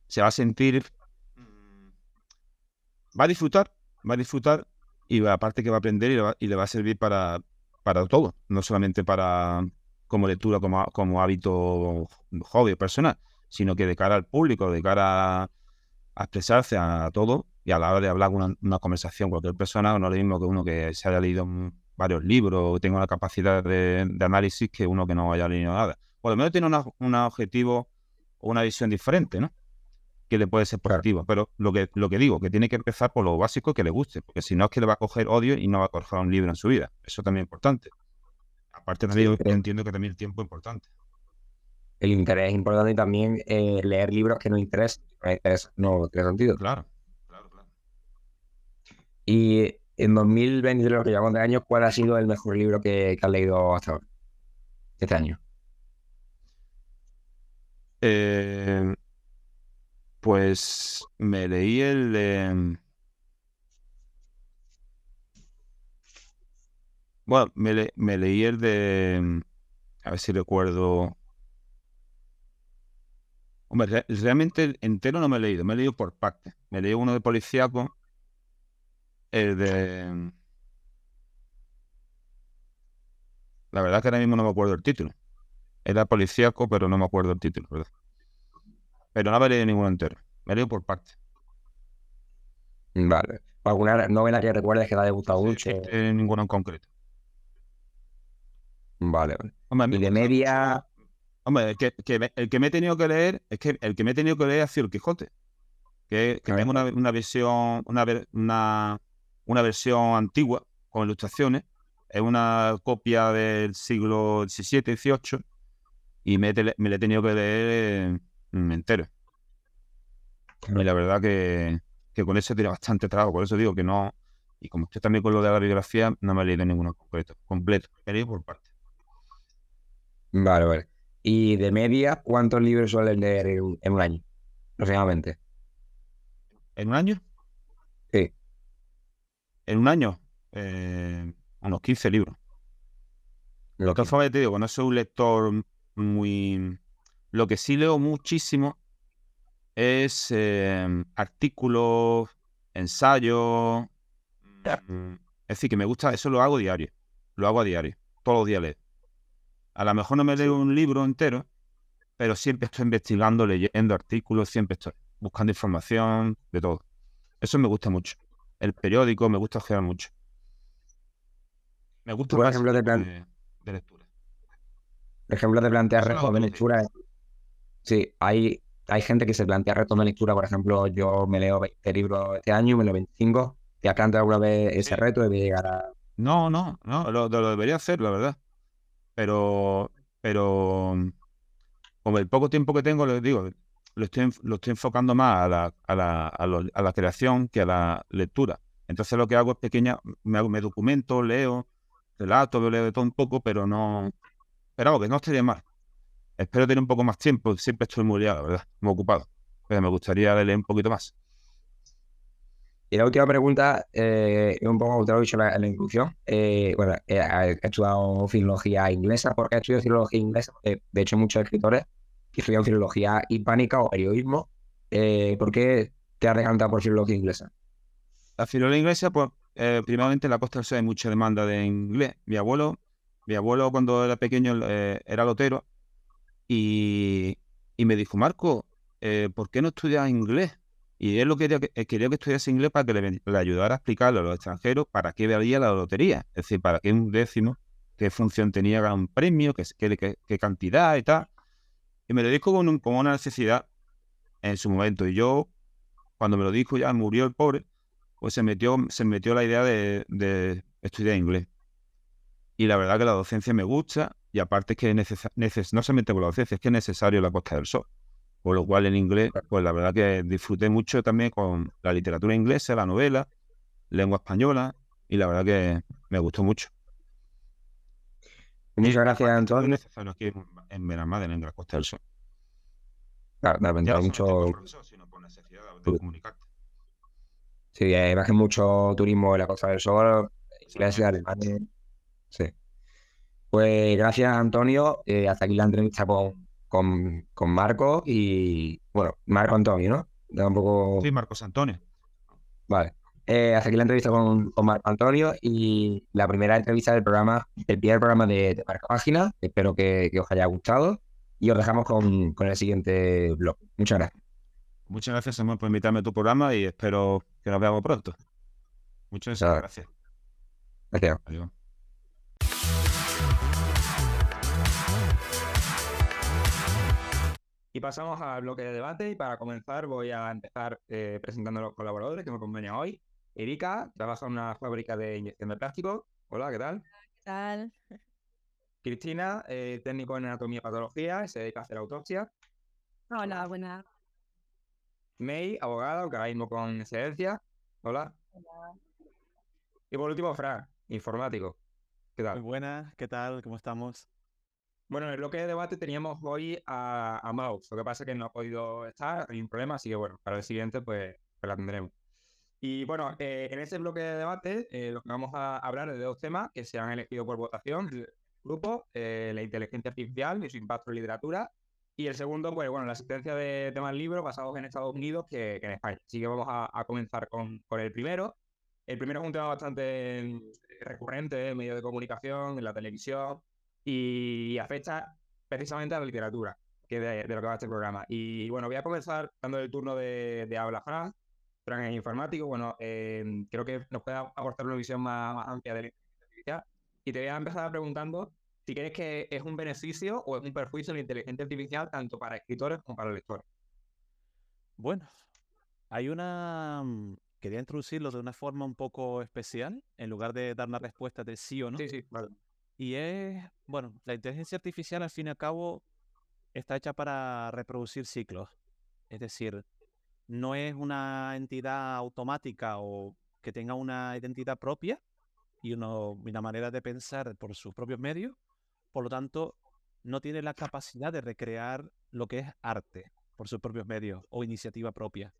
se va a sentir, va a disfrutar, aparte que va a aprender y le va a servir para todo, no solamente para como lectura, como hábito hobby personal, sino que de cara al público, de cara a expresarse a todo y a la hora de hablar una conversación con cualquier persona, no es lo mismo que uno que se haya leído varios libros o tenga una capacidad de análisis que uno que no haya leído nada. Por lo menos tiene un objetivo o una visión diferente, ¿no?, que le puede ser Claro. positivo. Pero lo que digo, que tiene que empezar por lo básico que le guste, porque si no es que le va a coger odio y no va a coger un libro en su vida. Eso también es importante. Aparte Sí, también yo entiendo que también el tiempo es importante. el interés es importante y también leer libros que nos interesan. No tiene sentido. Claro. Y en 2023, lo que llevamos de año, ¿cuál ha sido el mejor libro que has leído hasta ahora, este año? Eh, pues me leí el de... Bueno, me leí el de... A ver si recuerdo... Hombre, realmente entero no me he leído. Me he leído por partes. Me leí uno de policíaco, el de... La verdad que ahora mismo no me acuerdo el título. Era policíaco, pero no me acuerdo el título, ¿verdad? Pero no me he leído ninguno entero. Me he leído por partes. Vale. ¿Alguna novela que recuerdes que te haya gustado mucho? Ninguno en concreto. Vale, vale. Hombre, a mí Y me de gusta mucho media, Hombre, el que me he tenido que leer, es que el que me he tenido que leer ha sido el Quijote, que a ver, tengo una versión, una versión antigua con ilustraciones. Es una copia del siglo XVII, XVIII, y me la he tenido que leer entero. Y la verdad que con eso tiene bastante trabajo, por eso digo que no. Y como estoy también con lo de la bibliografía, no me he leído ninguno completo. Me he leído por partes. vale, vale. Y de media, ¿cuántos libros suelen leer en un año? Aproximadamente. ¿En un año? Sí. En un año, unos 15 libros. De Lo todas que... formas, ya te digo, no soy un lector muy... Lo que sí leo muchísimo es artículos ensayo. Es decir, que me gusta, eso lo hago diario. Lo hago a diario. Todos los días leo. A lo mejor no me leo un libro entero, pero siempre estoy investigando, leyendo artículos, siempre estoy buscando información de todo. Eso me gusta mucho. El periódico me gusta ojear mucho. Me gusta Por más ese ejemplo, tipo de lectura. por ejemplo, te planteas Eso lo hago retos de todos los días. lectura. Sí, hay gente que se plantea retos de lectura. Por ejemplo, yo me leo 20 libros este año y me leo 25. ¿Te has planteado alguna vez ese Sí. reto de llegar a...? No, lo debería hacer, la verdad. Pero con el poco tiempo que tengo, les digo, lo estoy enfocando más a la creación que a la lectura. Entonces lo que hago es me documento, leo, relato, leo de todo un poco, pero vamos, que no estaría mal. Espero tener un poco más tiempo, siempre estoy muy liado, la verdad, muy ocupado. Pero me gustaría leer un poquito más. Y la última pregunta, es un poco, te lo he dicho en la introducción. Bueno, he estudiado filología inglesa. ¿Por qué he estudiado filología inglesa? De hecho, muchos escritores que estudian filología hispánica o periodismo. ¿Por qué te has decantado por filología inglesa? La filología inglesa, pues, primeramente en la Costa del Sol hay mucha demanda de inglés. Mi abuelo cuando era pequeño era lotero y me dijo, Marco, ¿por qué no estudias inglés? Y él quería que estudiase inglés para que le ayudara a explicarle a los extranjeros para qué valía la lotería. Es decir, para qué un décimo, qué función tenía un premio, qué cantidad y tal. Y me lo dijo con una necesidad en su momento. Y yo, cuando me lo dijo, ya murió el pobre, pues se metió la idea de estudiar inglés. Y la verdad que la docencia me gusta, y aparte es que no solamente por la docencia, es que es necesario la Costa del Sol. Por lo cual en inglés, pues la verdad que disfruté mucho también con la literatura inglesa, la novela, lengua española, y la verdad que me gustó mucho. Muchas Y gracias, aparte es muy Antonio. necesario aquí en Benalmádena, en la Costa del Sol. Claro, Ya hay no solamente por mucho, profesor, sino por necesidad de comunicarte. sí, hay mucho turismo en la Costa del Sol, iglesias, Exactamente. alemanes. Sí. Pues gracias, Antonio. Hasta aquí la entrevista con Marco y, bueno, Marco Antonio, ¿no? Da un poco... Sí, Marcos Antonio. Vale. Hasta aquí la entrevista con Marco Antonio y la primera entrevista del programa, el primer programa de Marca Página. Espero que os haya gustado y os dejamos con el siguiente blog. Muchas gracias. Muchas gracias, Samuel, por invitarme a tu programa y espero que nos veamos pronto. Muchas Muchas gracias. gracias. Adiós. Y pasamos al bloque de debate y para comenzar voy a empezar presentando a los colaboradores que me acompañan hoy. Erika, trabaja en una fábrica de inyección de plástico. Hola, ¿qué tal? ¿Qué tal? Cristina, técnico en anatomía y patología, se dedica a hacer autopsia. Hola, buenas. May, abogada, organismo con excedencia. Hola. Hola. Y por último, Fran, informático. ¿Qué Muy tal? buenas, ¿qué tal? ¿Cómo estamos? Bueno, en el bloque de debate teníamos hoy a Maus. Lo que pasa es que no ha podido estar, hay un problema, así que bueno, para el siguiente pues la tendremos. Y bueno, en ese bloque de debate lo que vamos a hablar es de dos temas que se han elegido por votación del grupo, la inteligencia artificial y su impacto en literatura. Y el segundo, pues bueno, la existencia de temas libros basados en Estados Unidos que en España. Así que vamos a comenzar con el primero. El primero es un tema bastante recurrente en medios de comunicación, en la televisión, y afecta precisamente a la literatura, que de lo que va este programa. Y bueno, voy a comenzar dando el turno de habla Fran. Fran es informático, bueno, creo que nos puede aportar una visión más amplia de la inteligencia artificial. Y te voy a empezar preguntando si crees que es un beneficio o es un perjuicio la inteligencia artificial tanto para escritores como para lectores. Bueno, hay quería introducirlo de una forma un poco especial, en lugar de dar una respuesta de sí o no. Sí, vale. Y bueno, la inteligencia artificial al fin y al cabo está hecha para reproducir ciclos. Es decir, no es una entidad automática o que tenga una identidad propia y una manera de pensar por sus propios medios. Por lo tanto, no tiene la capacidad de recrear lo que es arte por sus propios medios o iniciativa propia.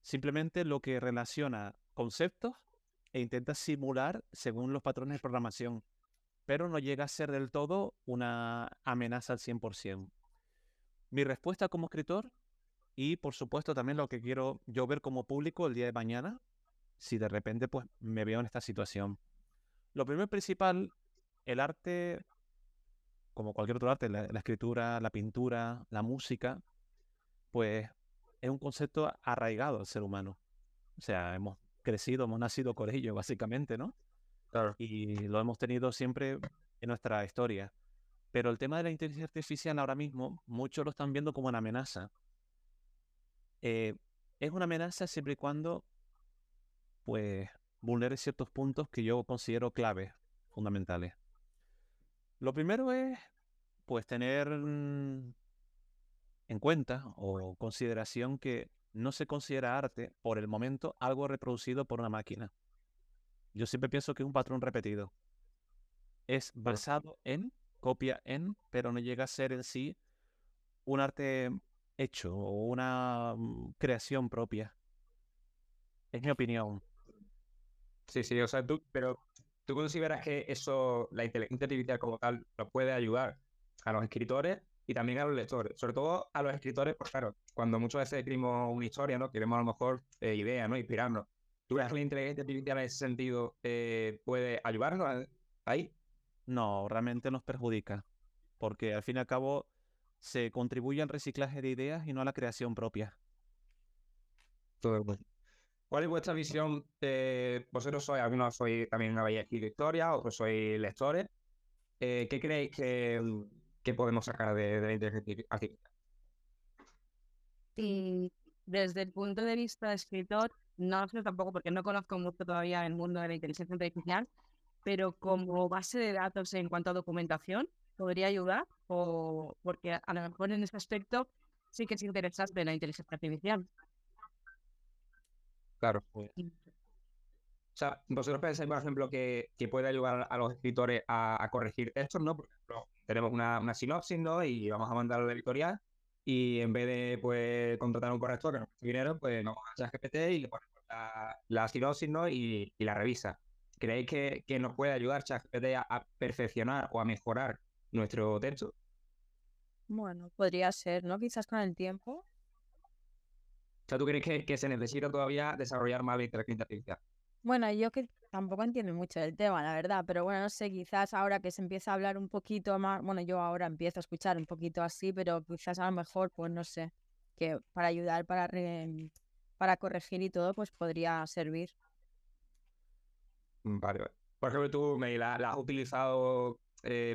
Simplemente lo que relaciona conceptos e intenta simular según los patrones de programación, pero no llega a ser del todo una amenaza al 100%. Mi respuesta como escritor, y por supuesto también lo que quiero yo ver como público el día de mañana, si de repente pues me veo en esta situación. Lo primero y principal, el arte, como cualquier otro arte, la escritura, la pintura, la música, pues es un concepto arraigado al ser humano. O sea, hemos crecido, hemos nacido con ello, básicamente, ¿no? Claro. Y lo hemos tenido siempre en nuestra historia. Pero el tema de la inteligencia artificial ahora mismo, muchos lo están viendo como una amenaza. Es una amenaza siempre y cuando, pues, vulnere ciertos puntos que yo considero claves, fundamentales. Lo primero es, pues, tener en cuenta o consideración que no se considera arte, por el momento, algo reproducido por una máquina. Yo siempre pienso que es un patrón repetido. Es basado en, copia en, pero no llega a ser en sí un arte hecho o una creación propia. Es mi opinión. Sí, sí, o sea, pero tú consideras que eso, la inteligencia artificial como tal, nos puede ayudar a los escritores y también a los lectores. Sobre todo a los escritores, pues claro, cuando muchas veces escribimos una historia, ¿no? Queremos a lo mejor ideas, ¿no? Inspirarnos. ¿Tú crees que la inteligencia artificial en ese sentido puede ayudarnos ahí? No, realmente nos perjudica, porque al fin y al cabo se contribuye al reciclaje de ideas y no a la creación propia. Todo el mundo. ¿Cuál es vuestra visión? Vosotros sois, algunos sois también habéis escrito historia, otros sois lectores. ¿Qué creéis que podemos sacar de la inteligencia artificial? Y desde el punto de vista de escritor, no sé tampoco porque no conozco mucho todavía el mundo de la inteligencia artificial, pero como base de datos en cuanto a documentación, podría ayudar, o porque a lo mejor en ese aspecto sí que es interesante la inteligencia artificial. Claro. O sea, vosotros pensáis, por ejemplo, que puede ayudar a los escritores a corregir textos, ¿no? Por ejemplo, tenemos una sinopsis, ¿no? Y vamos a mandarlo a la editorial y en vez de, pues, contratar a un corrector que nos cueste dinero, pues nos vamos a ChatGPT y le ponemos la sinopsis, ¿no? Y la revisa. ¿Creéis que nos puede ayudar ChatGPT a perfeccionar o a mejorar nuestro texto? Bueno, podría ser, ¿no? Quizás con el tiempo. O sea, ¿tú crees que se necesita todavía desarrollar más la inteligencia artificial? Bueno, yo que tampoco entiendo mucho del tema, la verdad, pero bueno, no sé, quizás ahora que se empieza a hablar un poquito más, bueno, yo ahora empiezo a escuchar un poquito así, pero quizás a lo mejor, pues no sé, que para ayudar, para corregir y todo, pues podría servir. Vale, vale. Por ejemplo, ¿tú la has utilizado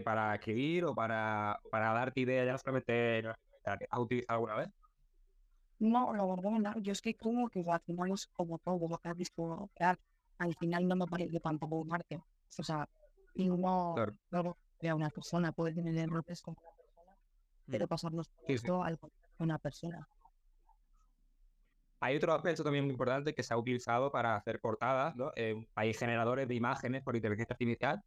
para escribir o para darte ideas ya solamente? ¿Has utilizado alguna vez? No, la verdad, no. Yo es que como que al final es como todo lo que has visto, crear. Al final no me parece tampoco un arte. O sea, y uno, Claro. luego, a una persona puede tener errores como una persona, pero pasarnos por Sí, sí. esto al contacto de una persona. Hay otro aspecto también muy importante que se ha utilizado para hacer portadas, ¿no? Hay generadores de imágenes por inteligencia artificial.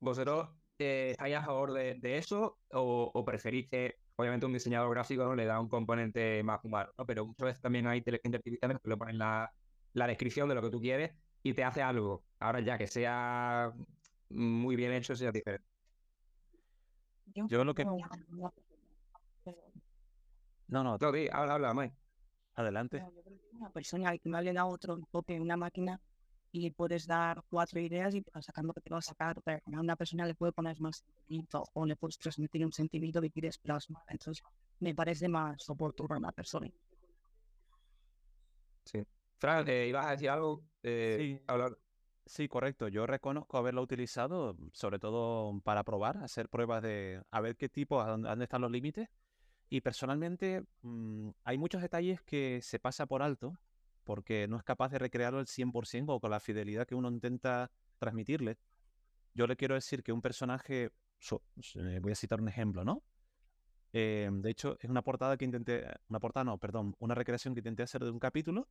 ¿Vosotros estáis a favor de eso o preferís que, obviamente, un diseñador gráfico, ¿no? Le da un componente más humano, ¿no? Pero muchas veces también hay inteligencia artificial que le ponen la descripción de lo que tú quieres y te hace algo. Ahora ya que sea muy bien hecho, sea diferente. Yo lo que... No, No, no, No, habla, Mike. adelante. yo creo que una persona que me da otro enfoque, una máquina, y le puedes dar 4 ideas y te va sacando lo que te va a sacar. Pero a una persona le puede poner más sentimiento o le puedes transmitir un sentimiento que quieres plasmar. Entonces, me parece más oportuno a una persona. Sí. Fran, ¿ibas a decir algo? Sí, Hablar. sí, correcto. Yo reconozco haberlo utilizado, sobre todo para probar, hacer pruebas de a ver qué tipo, dónde están los límites. Y personalmente hay muchos detalles que se pasa por alto porque no es capaz de recrearlo al 100% o con la fidelidad que uno intenta transmitirle. Yo le quiero decir que un personaje, voy a citar un ejemplo, ¿no? De hecho, es una portada que intenté, una portada no, perdón, una recreación que intenté hacer de un capítulo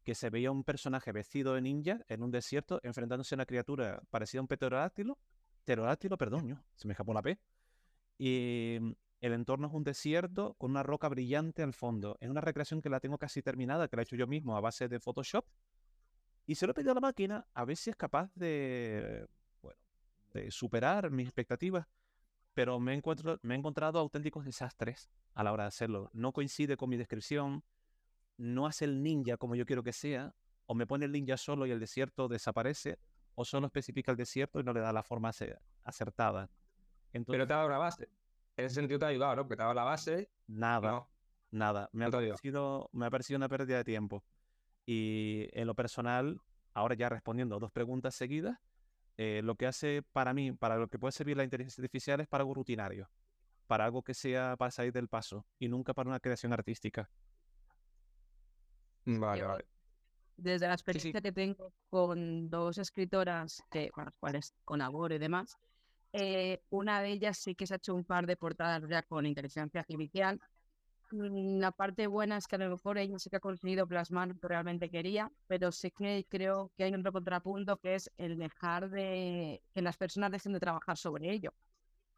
que se veía un personaje vestido de ninja en un desierto enfrentándose a una criatura parecida a un pterodáctilo, perdón, se me escapó la P. Y el entorno es un desierto con una roca brillante al fondo. Es una recreación que la tengo casi terminada, que la he hecho yo mismo a base de Photoshop. Y se lo he pedido a la máquina a ver si es capaz de, bueno, de superar mis expectativas. Pero me he encontrado auténticos desastres a la hora de hacerlo. No coincide con mi descripción, no hace el ninja como yo quiero que sea, o me pone el ninja solo y el desierto desaparece, o solo especifica el desierto y no le da la forma acertada. Entonces, Pero te ha dado una base. En ese sentido te ha ayudado, ¿no? Porque te ha dado la base, nada, no, nada. no te ha ayudado. Me ha parecido una pérdida de tiempo. Y en lo personal, ahora ya respondiendo a 2 preguntas seguidas, lo que hace para mí, para lo que puede servir la inteligencia artificial es para algo rutinario, para algo que sea para salir del paso y nunca para una creación artística. Vale, Yo, vale. desde la Sí, sí. experiencia que tengo con 2 escritoras con las cuales colaboro y demás, una de ellas sí que se ha hecho un par de portadas ya con inteligencia artificial. La parte buena es que a lo mejor ella sí que ha conseguido plasmar lo que realmente quería, pero sí que creo que hay otro contrapunto, que es el dejar de que las personas dejen de trabajar sobre ello,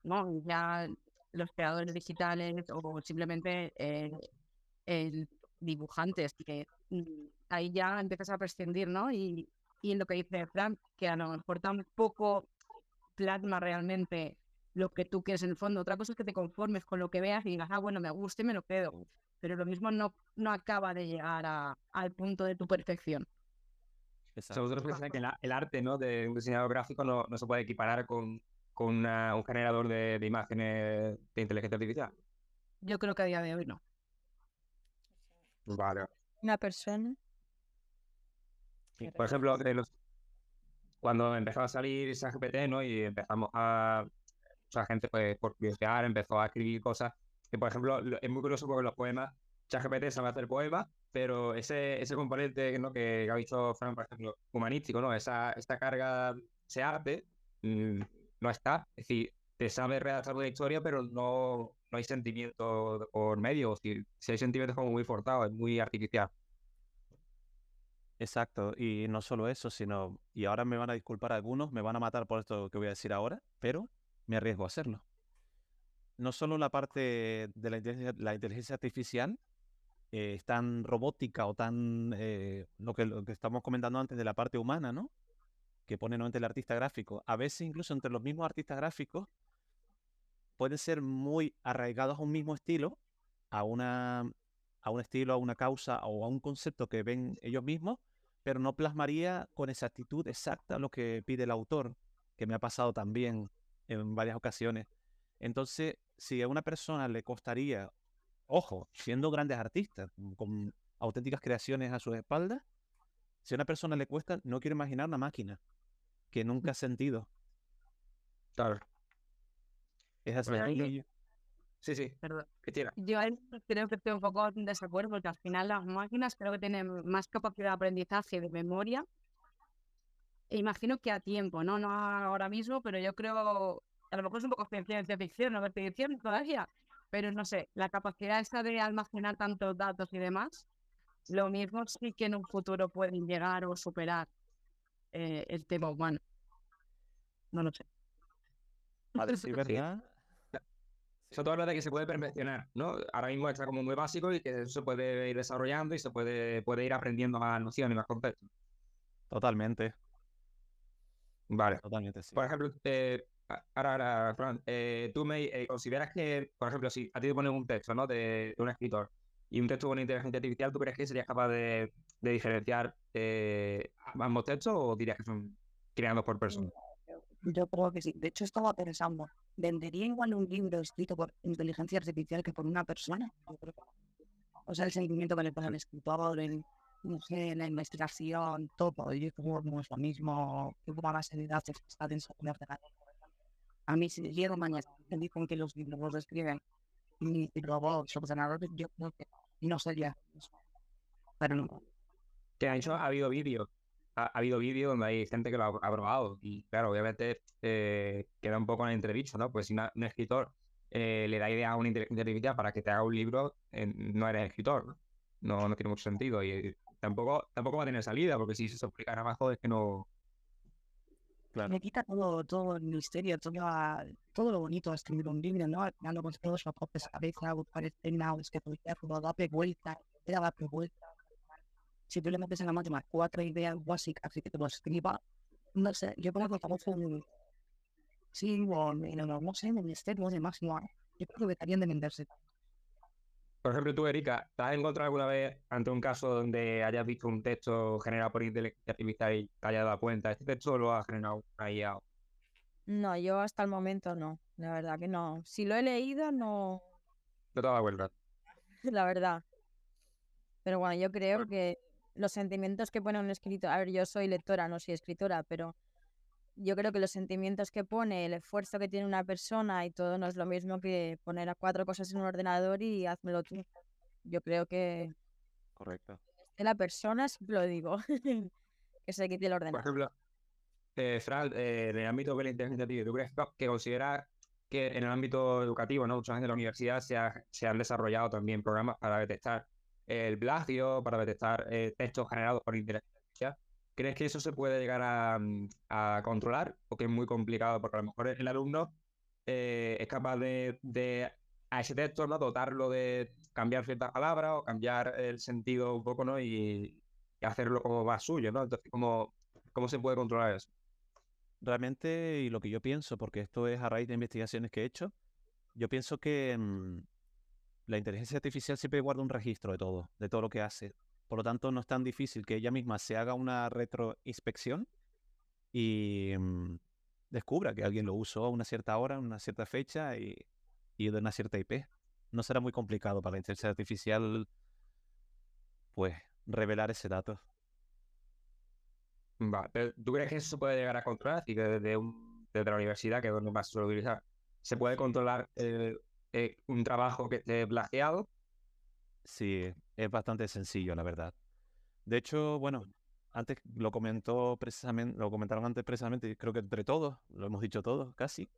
¿no? Ya los creadores digitales o simplemente el dibujantes, que ahí ya empiezas a prescindir, ¿no? Y en lo que dice Fran, que a lo mejor tampoco plasma realmente lo que tú quieres en el fondo. Otra cosa es que te conformes con lo que veas y digas, bueno, me gusta y me lo quedo. Pero lo mismo no acaba de llegar al punto de tu perfección. O sea, vosotros pensáis que el arte, ¿no? De un diseñador gráfico no se puede equiparar con un generador de imágenes de inteligencia artificial. Yo creo que a día de hoy no. Vale. Una persona. Por ejemplo, cuando empezó a salir ChatGPT, ¿no? Y empezamos mucha gente, pues, por curiosidad, empezó a escribir cosas que, por ejemplo, es muy curioso porque los poemas, ChatGPT sabe hacer poemas, pero ese componente, ¿no? que ha visto Fran, por ejemplo, humanístico, ¿no? Esta carga, ese arte, no está. Es decir, te sabe redactar una historia, pero no hay sentimiento por medio. O si hay sentimientos como muy forzados, es muy artificial. Exacto, y no solo eso, sino, y ahora me van a disculpar algunos, me van a matar por esto que voy a decir ahora, pero me arriesgo a hacerlo. No solo la parte de la inteligencia artificial es tan robótica o tan, lo que estamos comentando antes de la parte humana, ¿no? Que pone nuevamente el artista gráfico. A veces incluso entre los mismos artistas gráficos pueden ser muy arraigados a un mismo estilo, a un estilo, a una causa o a un concepto que ven ellos mismos, pero no plasmaría con exactitud exacta lo que pide el autor, que me ha pasado también en varias ocasiones. Entonces, si a una persona le costaría, ojo, siendo grandes artistas, con auténticas creaciones a sus espaldas, si a una persona le cuesta, no quiero imaginar una máquina que nunca ha sentido. Claro. Es así. Por ejemplo, sí, Perdón. Cristina. Yo ahí creo que estoy un poco en desacuerdo, porque al final las máquinas creo que tienen más capacidad de aprendizaje y de memoria. E imagino que a tiempo, ¿no? No ahora mismo, pero yo creo, a lo mejor es un poco ciencia ficción, no estoy diciendo todavía, pero no sé, la capacidad esa de almacenar tantos datos y demás, lo mismo sí que en un futuro pueden llegar o superar el tema humano. No lo sé. A decir verdad, Eso todo habla de que se puede perfeccionar, ¿no? Ahora mismo está como muy básico y que eso se puede ir desarrollando y se puede ir aprendiendo más nociones y más conceptos. totalmente, Vale. totalmente sí. Por ejemplo, ahora, Fran, tú consideras que, por ejemplo, si a ti te ponen un texto, ¿no? De un escritor y un texto con inteligencia artificial, ¿tú crees que serías capaz de diferenciar ambos textos o dirías que son creados por personas? Yo creo que sí. De hecho, estaba pensando, ¿vendería igual un libro escrito por inteligencia artificial que por una persona? Yo creo que no. O sea, el sentimiento que le pone al escritor, no sé, la investigación, todo. Y como no es lo mismo que una base de datos que está densa de ordenador. A mí, si llego mañana me dicen que los libros los escriben y robots, ordenadores, yo creo que no sería. Pero no. Que de hecho ha habido vídeos. Ha habido vídeos donde hay gente que lo ha probado y claro, obviamente queda un poco en el entredicho, ¿no? Pues si un escritor le da idea a una inteligencia artificial para que te haga un libro, no eres escritor, ¿no? No tiene mucho sentido y tampoco va a tener salida porque si se explicara más es que no... Claro. Me quita todo el misterio, todo lo bonito de escribir un libro, ¿no? Ya lo construyes la propia cabeza, buscar escenas, que tu teléfono, darle vuelta, darle vuelta. Si tú le metes en la máquina 4 ideas básicas, así que te lo escriba, no sé, yo creo que estamos en... Sí, no sé, en el misterio de máximo. Yo creo que deberían de venderse. Por ejemplo, tú, Erika, ¿te has encontrado alguna vez ante un caso donde hayas visto un texto generado por inteligencia artificial y te hayas dado cuenta? ¿Este texto lo ha generado una IA? No, yo hasta el momento no, la verdad que no. Si lo he leído, no, No te has dado cuenta. la verdad. Pero bueno, yo creo que los sentimientos que pone un escritor, a ver, yo soy lectora, no soy escritora, pero yo creo que los sentimientos que pone, el esfuerzo que tiene una persona y todo no es lo mismo que poner a 4 cosas en un ordenador y házmelo tú. Yo creo que Correcto. de la persona, siempre lo digo, que se quite el Por ordenador. ejemplo, Fran, en el ámbito de la inteligencia artificial, ¿tú crees que consideras que en el ámbito educativo, ¿no? Muchas veces en la universidad se han desarrollado también programas para detectar el plagio, para detectar textos generados por inteligencia artificial? ¿Crees que eso se puede llegar a controlar o que es muy complicado? Porque a lo mejor el alumno es capaz de a ese texto, ¿no? Dotarlo de cambiar ciertas palabras o cambiar el sentido un poco, ¿no? Y hacerlo como más suyo, ¿no? Entonces, ¿cómo se puede controlar eso? Realmente, y lo que yo pienso, porque esto es a raíz de investigaciones que he hecho, yo pienso que la inteligencia artificial siempre guarda un registro de todo lo que hace. Por lo tanto, no es tan difícil que ella misma se haga una retroinspección y descubra que alguien lo usó a una cierta hora, a una cierta fecha y de una cierta IP. No será muy complicado para la inteligencia artificial, pues, revelar ese dato. Va, pero ¿tú crees que eso se puede llegar a controlar? Y que desde la universidad, que es donde más se suele utilizar, ¿se puede controlar un trabajo que esté plagiado? Sí, es bastante sencillo, la verdad. De hecho, bueno, antes lo comentaron antes precisamente, y creo que entre todos, lo hemos dicho todos casi,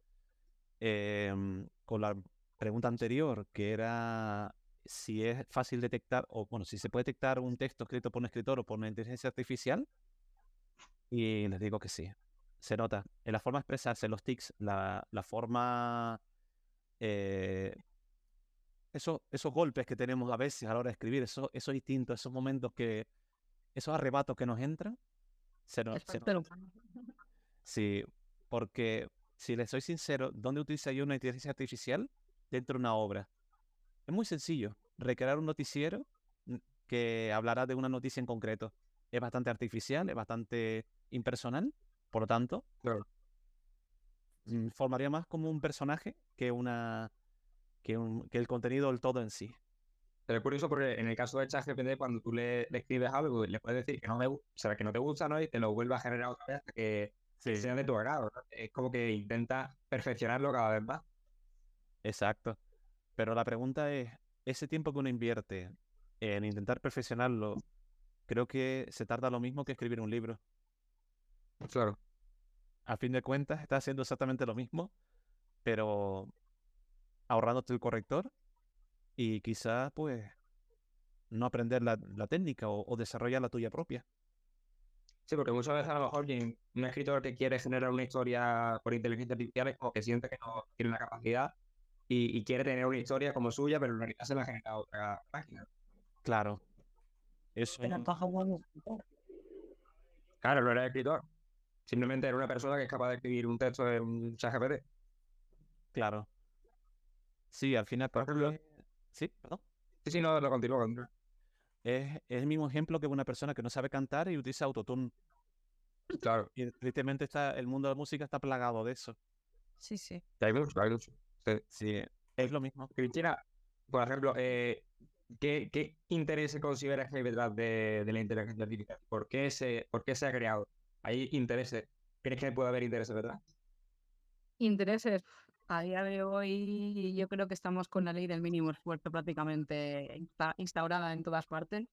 con la pregunta anterior, que era si es fácil detectar, o bueno, si se puede detectar un texto escrito por un escritor o por una inteligencia artificial, y les digo que sí. Se nota en la forma de expresarse, los tics, la forma, eh, esos golpes que tenemos a veces a la hora de escribir, esos instintos, esos momentos esos arrebatos que nos entran, El se factor nota. humano. Sí, porque si les soy sincero, ¿dónde utilizaría una inteligencia artificial dentro de una obra? Es muy sencillo. Recrear un noticiero que hablará de una noticia en concreto. Es bastante artificial, es bastante impersonal. Por lo tanto, Claro. formaría más como un personaje que el contenido del todo en sí. Pero es curioso porque en el caso de ChatGPT, cuando tú le escribes algo, le puedes decir que no o sea, que no te gusta, ¿no? Y te lo vuelve a generar otra vez hasta que Sí, sea de tu agrado, ¿no? Es como que intenta perfeccionarlo cada vez más. exacto. Pero la pregunta es, ese tiempo que uno invierte en intentar perfeccionarlo, creo que se tarda lo mismo que escribir un libro. Claro. A fin de cuentas, está haciendo exactamente lo mismo, pero ahorrándote el corrector y quizás, pues, no aprender la técnica o desarrollar la tuya propia. Sí, porque muchas veces a lo mejor un escritor que quiere generar una historia por inteligencia artificial es como que siente que no tiene la capacidad y quiere tener una historia como suya, pero en realidad se la genera otra máquina. Claro, eso, Pero entonces, bueno, Claro, no era escritor. Simplemente era una persona que es capaz de escribir un texto en un ChatGPT. claro. Sí, al final, Por ejemplo, sí, perdón. sí, sí, no, lo continúo. Continúo. Es el mismo ejemplo que una persona que no sabe cantar y utiliza autotune. Claro, Y tristemente el mundo de la música está plagado de eso. Sí, sí. hay mucho, hay mucho. Sí. Sí, es lo mismo. Cristina, por ejemplo, ¿qué intereses consideras que hay detrás de la inteligencia artificial? ¿Por qué se ha creado? ¿Hay intereses? ¿Crees que puede haber intereses detrás? Intereses. A día de hoy yo creo que estamos con la ley del mínimo esfuerzo prácticamente instaurada en todas partes.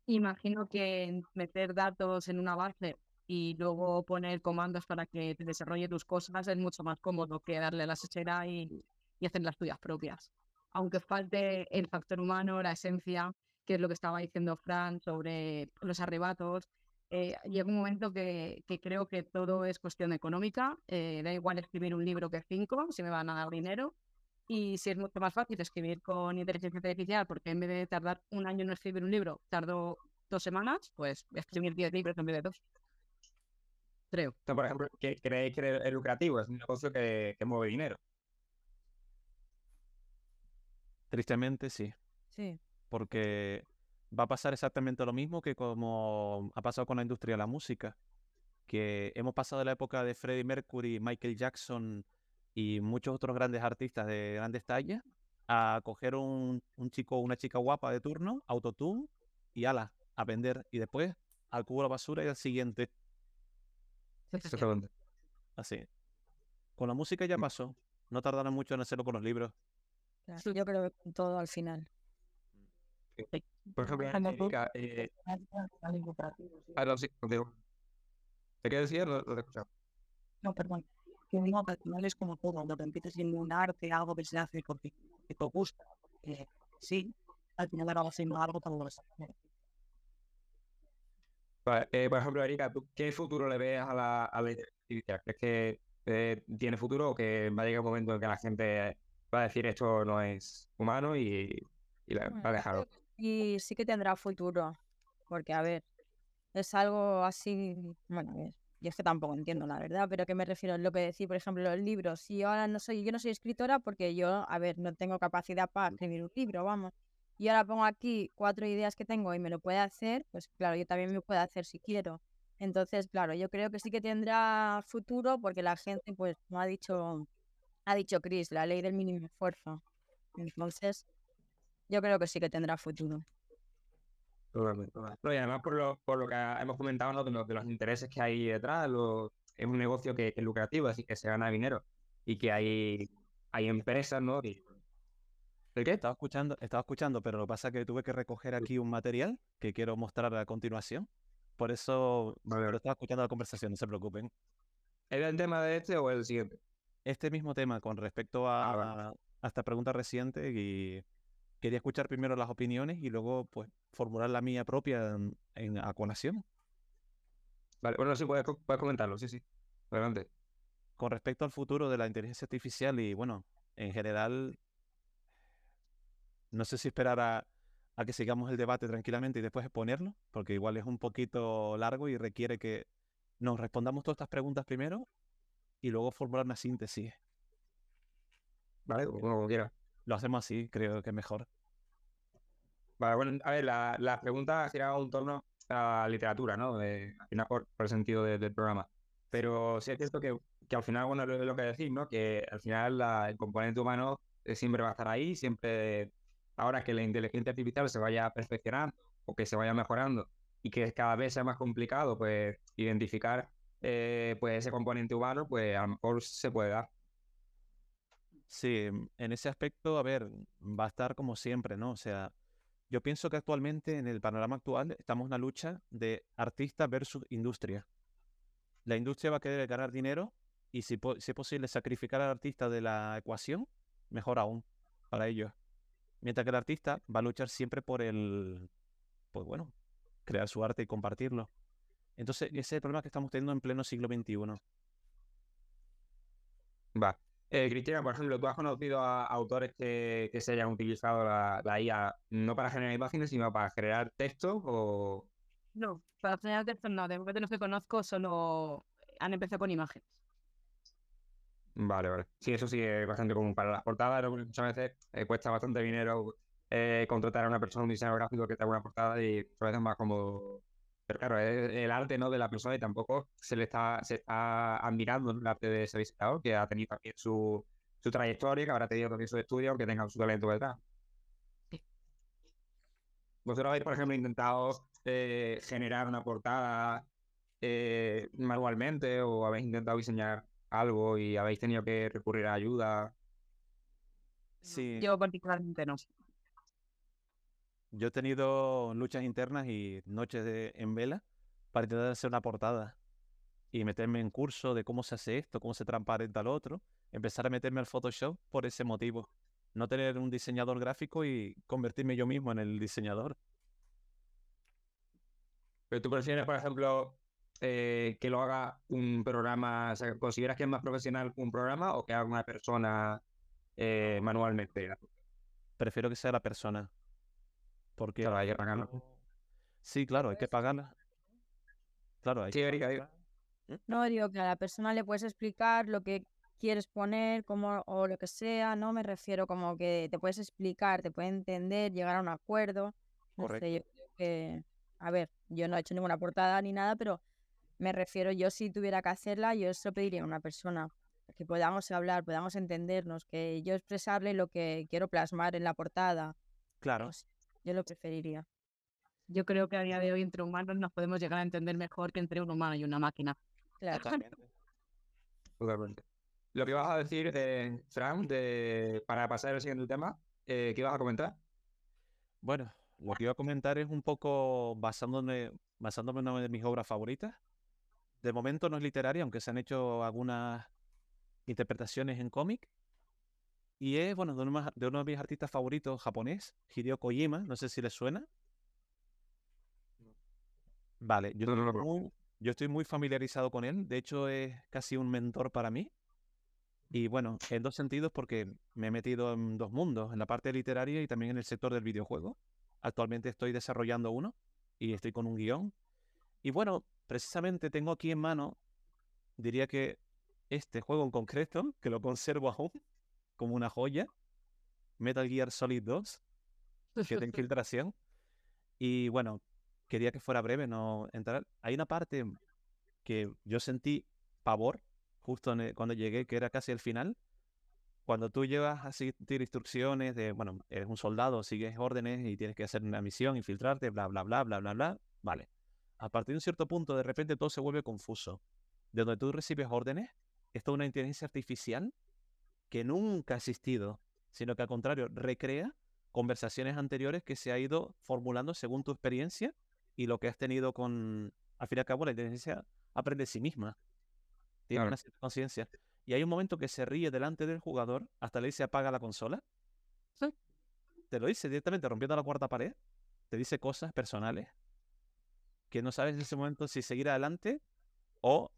Imagino que meter datos en una base y luego poner comandos para que te desarrolle tus cosas es mucho más cómodo que darle a la sechera y hacer las tuyas propias. Aunque falte el factor humano, la esencia, que es lo que estaba diciendo Fran sobre los arrebatos, llega un momento que creo que todo es cuestión económica. Da igual escribir un libro que 5, si me van a dar dinero. Y si es mucho más fácil escribir con inteligencia artificial, porque en vez de tardar un año en escribir un libro, tardo 2 semanas, pues voy a escribir 10 libros en vez de 2. Creo. O sea, por ejemplo, ¿creéis que es lucrativo? Es un negocio que mueve dinero. Tristemente, sí. Sí. porque va a pasar exactamente lo mismo que como ha pasado con la industria de la música, que hemos pasado de la época de Freddie Mercury, Michael Jackson y muchos otros grandes artistas de grandes tallas, a coger un chico o una chica guapa de turno, autotune, y ala, a vender. Y después al cubo de la basura y al siguiente. Exactamente. Así. Con la música ya pasó. No tardaron mucho en hacerlo con los libros. Claro, yo creo que con todo al final. Por ejemplo, Como tú- Erika, no, sí, contigo. ¿Te quieres decir? Lo he escuchado. No, perdón. Que digo que al final es como todo, lo que empieza siendo un arte, algo que se hace porque te gusta. Sí, al final acaba siendo algo para los Vale, por ejemplo, Erika, ¿tú qué futuro le ves a la inteligencia artificial? ¿Crees que tiene futuro o que va a llegar un momento en que la gente va a decir esto no es humano y va a dejarlo? Y sí que tendrá futuro, porque a ver, es algo así, bueno, a ver, yo es que tampoco entiendo la verdad, pero ¿qué me refiero? Lo que decir, por ejemplo, los libros. Si yo ahora yo no soy escritora porque yo, a ver, no tengo capacidad para escribir un libro, vamos. Y ahora pongo aquí 4 ideas que tengo y me lo puede hacer, pues claro, yo también me puedo hacer si quiero. Entonces, claro, yo creo que sí que tendrá futuro porque la gente, pues, como ha dicho Chris, la ley del mínimo esfuerzo. Entonces, yo creo que sí que tendrá futuro. Totalmente, totalmente. No, y además por lo que hemos comentado, ¿no? De los intereses que hay detrás, es un negocio que es lucrativo, así que se gana dinero y que hay empresas, ¿no? ¿El qué? Estaba escuchando, pero lo que pasa es que tuve que recoger aquí un material que quiero mostrar a continuación. Por eso, Vale, pero vale. estaba escuchando la conversación, no se preocupen. ¿Era el tema de este o el siguiente? Este mismo tema con respecto Vale. a esta pregunta reciente, y quería escuchar primero las opiniones y luego pues formular la mía propia a colación. Vale, bueno, sí, puedes comentarlo, sí, sí. Adelante. Con respecto al futuro de la inteligencia artificial y bueno, en general, no sé si esperar a que sigamos el debate tranquilamente y después exponerlo, porque igual es un poquito largo y requiere que nos respondamos todas estas preguntas primero y luego formular una síntesis. Vale, como quieras. Lo hacemos así, creo que es mejor. Vale, bueno, a ver, la pregunta giraba en torno a literatura, ¿no? Al final por el sentido del programa. Pero sí es cierto que al final, bueno, lo que decís, ¿no? Que al final el componente humano siempre va a estar ahí, siempre, ahora que la inteligencia artificial se vaya perfeccionando o que se vaya mejorando y que cada vez sea más complicado, pues, identificar pues ese componente humano, pues a lo mejor se puede dar. Sí, en ese aspecto, a ver, va a estar como siempre, ¿no? O sea, yo pienso que actualmente, en el panorama actual, estamos en una lucha de artista versus industria. La industria va a querer ganar dinero y si es posible sacrificar al artista de la ecuación, mejor aún para ellos. Mientras que el artista va a luchar siempre pues bueno, crear su arte y compartirlo. Entonces, ese es el problema que estamos teniendo en pleno siglo XXI. Va. Cristina, por ejemplo, ¿tú has conocido a autores que se hayan utilizado la IA no para generar imágenes, sino para generar textos? O... No, para generar textos no. De momento los que conozco solo han empezado con imágenes. Vale, vale. Sí, eso sí es bastante común. Para las portadas, ¿no? Muchas veces cuesta bastante dinero contratar a una persona, un diseñador gráfico que te haga una portada y a veces más como... Pero claro, es el arte, ¿no? De la persona y tampoco se está admirando, ¿no? El arte de ese diseñador que ha tenido también su trayectoria, que habrá tenido también su estudio, aunque tenga su talento detrás. Sí. ¿Vosotros habéis, por ejemplo, intentado generar una portada manualmente o habéis intentado diseñar algo y habéis tenido que recurrir a ayuda? Sí, Yo particularmente no. yo he tenido luchas internas y noches en vela para intentar hacer una portada y meterme en curso de cómo se hace esto, cómo se transparenta lo otro, empezar a meterme al Photoshop por ese motivo. No tener un diseñador gráfico y convertirme yo mismo en el diseñador. Pero tú prefieres, por ejemplo, que lo haga un programa, o sea, ¿consideras que es más profesional un programa o que haga una persona manualmente? Prefiero que sea la persona, porque Claro, al hay que fin y al pagarlo. cabo- sí, claro, hay que pagarla. Claro, hay Sí, que Erika, pagarla. ¿Mm? No, digo que a la persona le puedes explicar lo que quieres poner, cómo, o lo que sea, ¿no? Me refiero como que te puedes explicar, te puede entender, llegar a un acuerdo. No Correcto. sé, yo creo que, a ver, yo no he hecho ninguna portada ni nada, pero me refiero, yo si tuviera que hacerla, yo se lo pediría a una persona, que podamos hablar, podamos entendernos, que yo expresarle lo que quiero plasmar en la portada. Claro. No sé, yo lo preferiría. Yo creo que a día de hoy entre humanos nos podemos llegar a entender mejor que entre un humano y una máquina. Claro. Totalmente. Lo que ibas a decir, Fran, para pasar al siguiente tema, ¿qué ibas a comentar? Bueno, lo que iba a comentar es un poco basándome en una de mis obras favoritas. De momento no es literaria, aunque se han hecho algunas interpretaciones en cómic. Y es, bueno, de uno de mis artistas favoritos japonés, Hideo Kojima. No sé si les suena. Vale, yo estoy muy familiarizado con él. De hecho, es casi un mentor para mí. Y bueno, en dos sentidos, porque me he metido en dos mundos, en la parte literaria y también en el sector del videojuego. Actualmente estoy desarrollando uno y estoy con un guión. Y bueno, precisamente tengo aquí en mano, diría que este juego en concreto, que lo conservo aún como una joya, Metal Gear Solid 2, que de infiltración. Y bueno, quería que fuera breve, no entrar. Hay una parte que yo sentí pavor justo cuando llegué, que era casi el final. Cuando tú llevas a seguir instrucciones de, bueno, eres un soldado, sigues órdenes y tienes que hacer una misión, infiltrarte, bla, bla, bla, bla, bla, bla. Vale. A partir de un cierto punto, de repente todo se vuelve confuso. De donde tú recibes órdenes, esto es una inteligencia artificial que nunca ha existido, sino que al contrario, recrea conversaciones anteriores que se ha ido formulando según tu experiencia y lo que has tenido con... Al fin y al cabo, la inteligencia aprende de sí misma. Tiene Claro. una cierta conciencia. Y hay un momento que se ríe delante del jugador, hasta le dice apaga la consola. Te lo dice directamente rompiendo la cuarta pared. Te dice cosas personales que no sabes en ese momento si seguir adelante o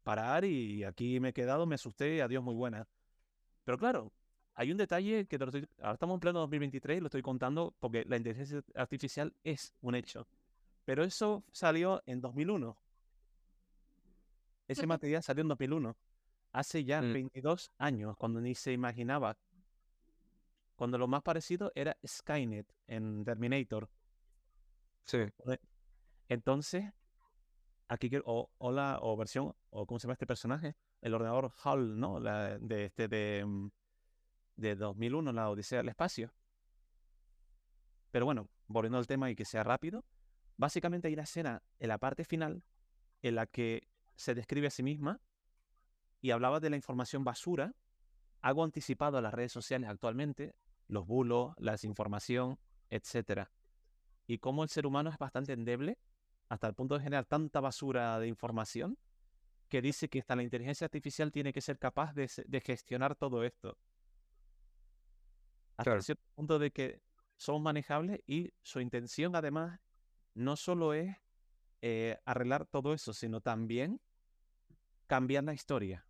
parar y aquí me he quedado, me asusté, adiós, muy buena. Pero claro, hay un detalle que ahora estamos en pleno 2023 y lo estoy contando porque la inteligencia artificial es un hecho. Pero eso salió en 2001. Ese material salió en 2001. Hace ya 22 años, cuando ni se imaginaba. Cuando lo más parecido era Skynet en Terminator. Sí. Entonces, aquí o versión, o ¿cómo se llama este personaje? El ordenador HAL, ¿no? De 2001, la Odisea del Espacio. Pero bueno, volviendo al tema y que sea rápido, básicamente hay una escena en la parte final en la que se describe a sí misma y hablaba de la información basura, algo anticipado a las redes sociales actualmente, los bulos, la desinformación, etcétera. Y cómo el ser humano es bastante endeble hasta el punto de generar tanta basura de información que dice que hasta la inteligencia artificial tiene que ser capaz de gestionar todo esto. Hasta Claro. cierto punto de que somos manejables y su intención además no solo es arreglar todo eso, sino también cambiar la historia,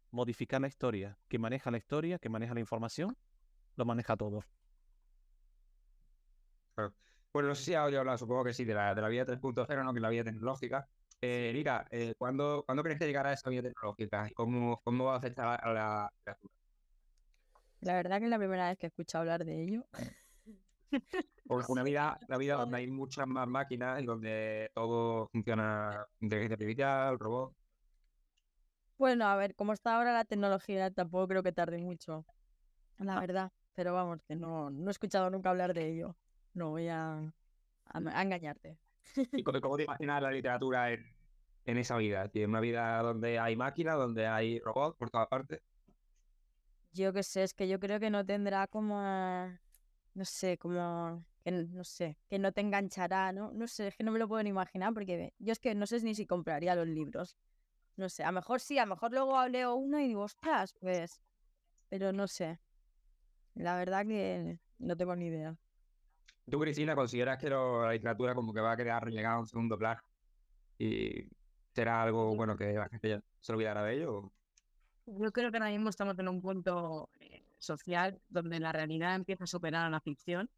modificar la historia, que maneja la historia, que maneja la información, lo maneja todo. Claro. Bueno, no sé si has oído hablar, supongo que sí, de la vida 3.0, ¿no? Que es la vida tecnológica. Mira, ¿cuándo crees que llegará esa vida tecnológica? ¿Y cómo va a afectar a la literatura? La verdad que es la primera vez que he escuchado hablar de ello. Porque una vida donde hay muchas más máquinas y donde todo funciona, inteligencia artificial, robot. Bueno, a ver, como está ahora la tecnología, tampoco creo que tarde mucho, la verdad. Pero vamos, que no he escuchado nunca hablar de ello. No voy a engañarte. ¿Y cómo te imaginas la literatura en esa vida? ¿Tiene una vida donde hay máquinas, donde hay robots por todas partes? Yo qué sé, es que yo creo que no tendrá como, no sé, como, no sé, que no te enganchará, ¿no? No sé, es que no me lo puedo ni imaginar porque yo es que no sé ni si compraría los libros. No sé, a lo mejor sí, a lo mejor luego leo uno y digo, ostras, pues, pero no sé. La verdad que no tengo ni idea. ¿Tú, Cristina, consideras que la literatura como que va a quedar relegada a un segundo plano y será algo, bueno, que la gente ya se olvidará de ello? Yo creo que ahora mismo estamos en un punto social donde la realidad empieza a superar a la ficción.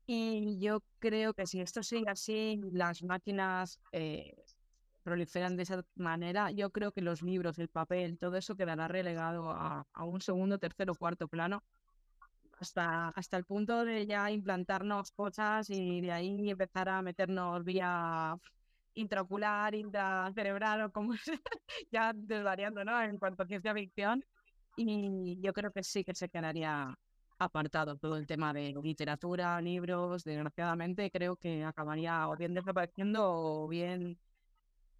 Y yo creo que si esto sigue así, las máquinas proliferan de esa manera, yo creo que los libros, el papel, todo eso quedará relegado a un segundo, tercero, cuarto plano, hasta el punto de ya implantarnos cosas y de ahí empezar a meternos vía intraocular, intracerebral o como sea, ya desvariando, ¿no? En cuanto a ciencia ficción. Y yo creo que sí que se quedaría apartado todo el tema de literatura, libros, desgraciadamente creo que acabaría o bien desapareciendo o bien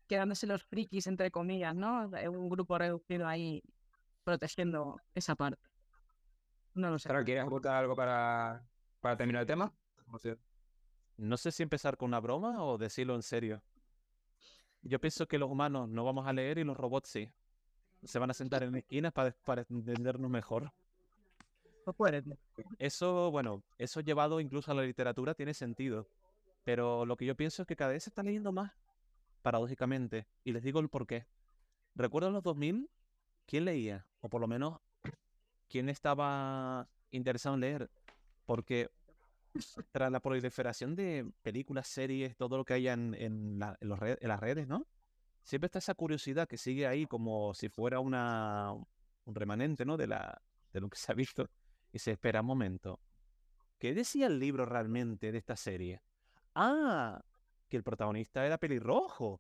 quedándose los frikis, entre comillas, ¿no? Un grupo reducido ahí protegiendo esa parte. No lo sé. Sara, ¿quieres aportar algo para terminar el tema? O sea, No sé si empezar con una broma o decirlo en serio. Yo pienso que los humanos no vamos a leer y los robots sí. Se van a sentar en esquinas para entendernos mejor. Pues puede. Eso, bueno, eso llevado incluso a la literatura tiene sentido. Pero lo que yo pienso es que cada vez se está leyendo más, paradójicamente. Y les digo el porqué. Recuerdo en los 2000, ¿quién leía? O por lo menos, ¿quién estaba interesado en leer? Porque tras la proliferación de películas, series, todo lo que haya en las redes, ¿no? Siempre está esa curiosidad que sigue ahí como si fuera un remanente, ¿no? De lo que se ha visto. Y se espera un momento. ¿Qué decía el libro realmente de esta serie? Ah, que el protagonista era pelirrojo.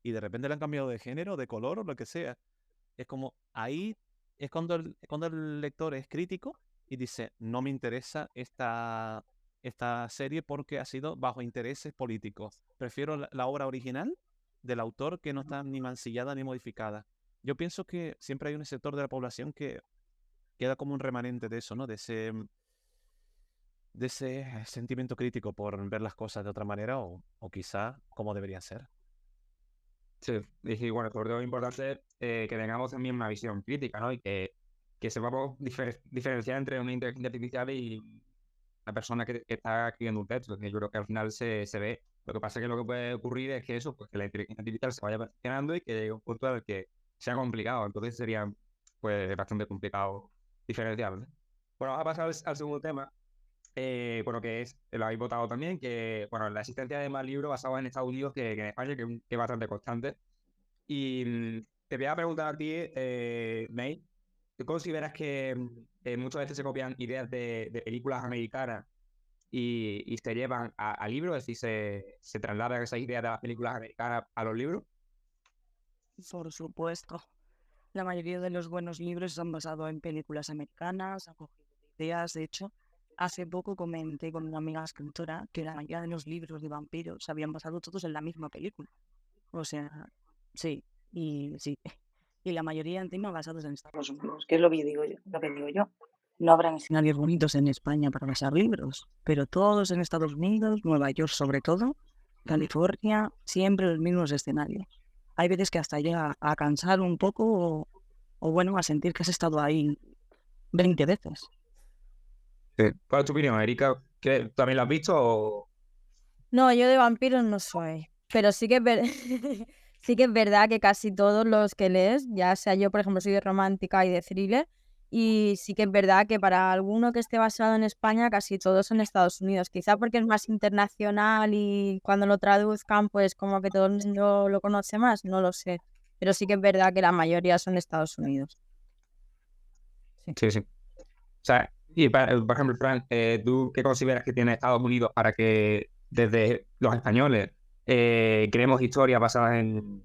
Y de repente le han cambiado de género, de color o lo que sea. Es como, ahí es cuando el lector es crítico y dice, no me interesa esta serie porque ha sido bajo intereses políticos. Prefiero la obra original del autor que no está ni mancillada ni modificada. Yo pienso que siempre hay un sector de la población que queda como un remanente de eso, ¿no? De ese sentimiento crítico por ver las cosas de otra manera o quizá como deberían ser. sí, y bueno, sobre todo es importante que tengamos también una visión crítica, ¿no? Y que sepamos diferenciar entre una inteligencia artificial y una persona que está escribiendo un texto, que yo creo que al final se ve. Lo que pasa es que lo que puede ocurrir es que eso, pues que la inteligencia artificial se vaya perfeccionando y que llegue a un punto en el que sea complicado. Entonces sería pues bastante complicado diferenciarlo. Bueno, vamos a pasar al segundo tema. Bueno, que es, lo habéis votado también, que bueno, la existencia de más libros basados en Estados Unidos que en España, que es bastante constante. Y te voy a preguntar a ti, May, ¿tú consideras que muchas veces se copian ideas de películas americanas y se llevan a libros? Es decir, se trasladan esas ideas de las películas americanas a los libros. Por supuesto. La mayoría de los buenos libros se han basado en películas americanas, han cogido ideas. De hecho, hace poco comenté con una amiga escritora que la mayoría de los libros de vampiros se habían basado todos en la misma película. O sea, sí, y sí. Y la mayoría encima basados en Estados Unidos, que es lo que digo yo. No habrán escenarios bonitos en España para basar libros, pero todos en Estados Unidos, Nueva York sobre todo, California, siempre los mismos escenarios. Hay veces que hasta llega a cansar un poco o bueno, a sentir que has estado ahí 20 veces. Sí. ¿Cuál es tu opinión, Erika? ¿Tú también lo has visto o...? No, yo de vampiros no soy, pero sí que es sí que es verdad que casi todos los que lees, ya sea yo, por ejemplo, soy de romántica y de thriller, y sí que es verdad que para alguno que esté basado en España, casi todos son Estados Unidos, quizá porque es más internacional y cuando lo traduzcan, pues como que todo el mundo lo conoce más, no lo sé, pero sí que es verdad que la mayoría son Estados Unidos. Sí, sí. O sea, y por ejemplo, Fran, ¿tú qué consideras que tiene Estados Unidos para que desde los españoles creemos historias basadas en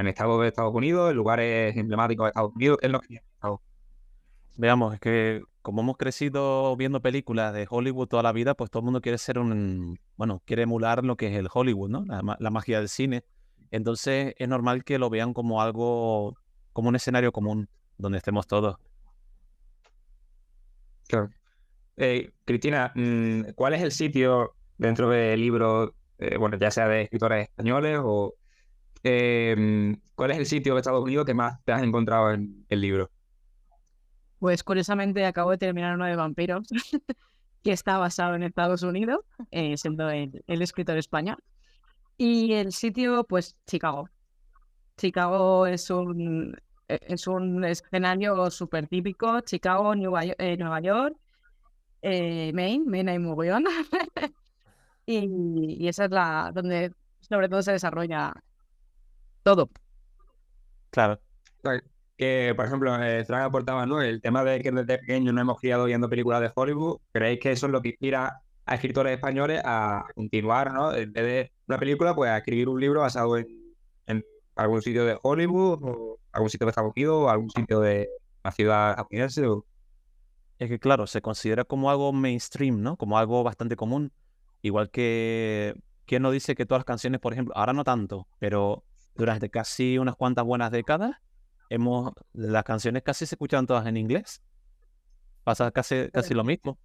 estados de Estados Unidos, en lugares emblemáticos de Estados Unidos? ¿Qué es lo que tiene Estados Unidos? Veamos, es que como hemos crecido viendo películas de Hollywood toda la vida, pues todo el mundo quiere quiere emular lo que es el Hollywood, ¿no? La magia del cine. Entonces es normal que lo vean como algo, como un escenario común, donde estemos todos. Claro. Cristina, ¿cuál es el sitio dentro del libro, bueno, ya sea de escritores españoles o cuál es el sitio de Estados Unidos que más te has encontrado en el libro? Pues curiosamente acabo de terminar uno de vampiros que está basado en Estados Unidos, siendo el escritor español. Y el sitio, pues Chicago. Chicago es un escenario súper típico. Chicago, Nueva York, Maine hay mogollón. y esa es donde sobre todo se desarrolla todo. Claro. Que, por ejemplo, Fran aportaba, ¿no? El tema de que desde pequeños nos hemos criado viendo películas de Hollywood. ¿Creéis que eso es lo que inspira a escritores españoles a continuar, ¿no? En vez de una película, pues a escribir un libro basado en algún sitio de Hollywood, o algún sitio de Estados Unidos, o algún sitio de la ciudad estadounidense? Es que, claro, se considera como algo mainstream, ¿no? Como algo bastante común. Igual que, ¿quién no dice que todas las canciones, por ejemplo, ahora no tanto, pero durante casi unas cuantas buenas décadas, las canciones casi se escuchan todas en inglés? Pasa casi lo mismo.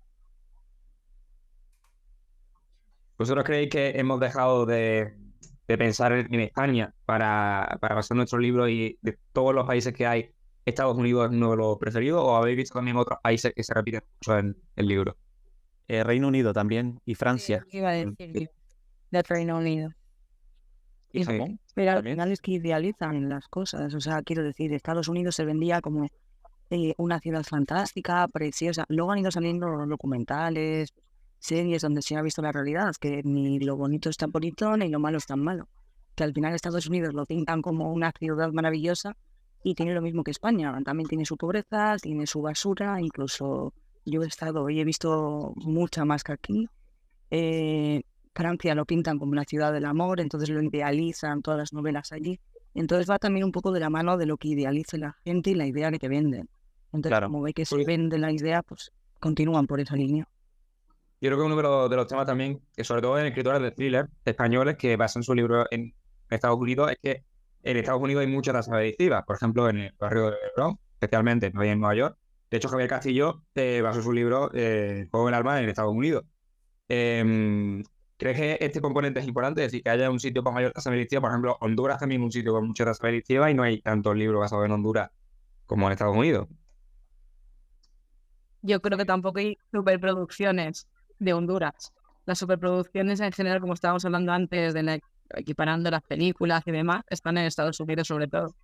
¿Vosotros creéis que hemos dejado de pensar en España para basar nuestros libros, y de todos los países que hay, Estados Unidos es uno de los preferidos, o habéis visto también otros países que se repiten mucho en el libro? Reino Unido también y Francia. Sí, iba a decir yo, del Reino Unido. Y Sí, Japón pero al también. final es que idealizan las cosas. O sea, quiero decir, Estados Unidos se vendía como una ciudad fantástica, preciosa. Luego han ido saliendo documentales, series donde se ha visto la realidad, que ni lo bonito es tan bonito ni lo malo es tan malo. Que al final Estados Unidos lo pintan como una ciudad maravillosa y tiene lo mismo que España. También tiene su pobreza, tiene su basura. Incluso yo he estado y he visto mucha más que aquí. Francia lo pintan como una ciudad del amor, entonces lo idealizan todas las novelas allí. Entonces va también un poco de la mano de lo que idealiza la gente y la idea que te venden. Entonces, Claro. como ve que se vende la idea, pues continúan por esa línea. Yo creo que uno de los temas también, que sobre todo en escritores de thriller españoles que basan su libro en Estados Unidos, es que en Estados Unidos hay muchas tasas delictivas. Por ejemplo, en el barrio de Bronx, especialmente en Nueva York. De hecho, Javier Castillo basó su libro Juego del Alma en Estados Unidos. ¿Crees que este componente es importante? Es decir, que haya un sitio con mayor tasa delictiva. Por ejemplo, Honduras también es un sitio con mucha tasa delictiva, y no hay tantos libros basados en Honduras como en Estados Unidos. Yo creo que tampoco hay superproducciones de Honduras. Las superproducciones en general, como estábamos hablando antes, equiparando las películas y demás, están en Estados Unidos sobre todo.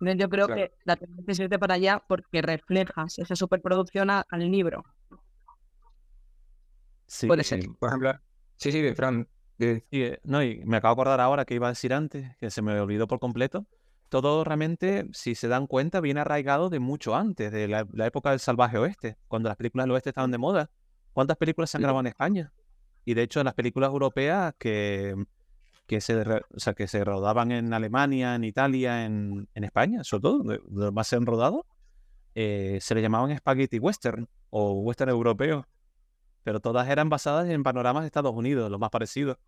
Entonces yo creo Claro. que la tendencia es irte para allá porque reflejas esa superproducción al libro. Sí. Puede ser. Por ejemplo, sí, Fran. No, y me acabo de acordar ahora que iba a decir antes, que se me olvidó por completo. Todo realmente, si se dan cuenta, viene arraigado de mucho antes, de la época del salvaje oeste, cuando las películas del oeste estaban de moda. ¿Cuántas películas se han grabado en España? Y de hecho, en las películas europeas que se rodaban en Alemania, en Italia, en España, sobre todo, de lo más se han rodado, se le llamaban spaghetti western o western europeo, pero todas eran basadas en panoramas de Estados Unidos, lo más parecido.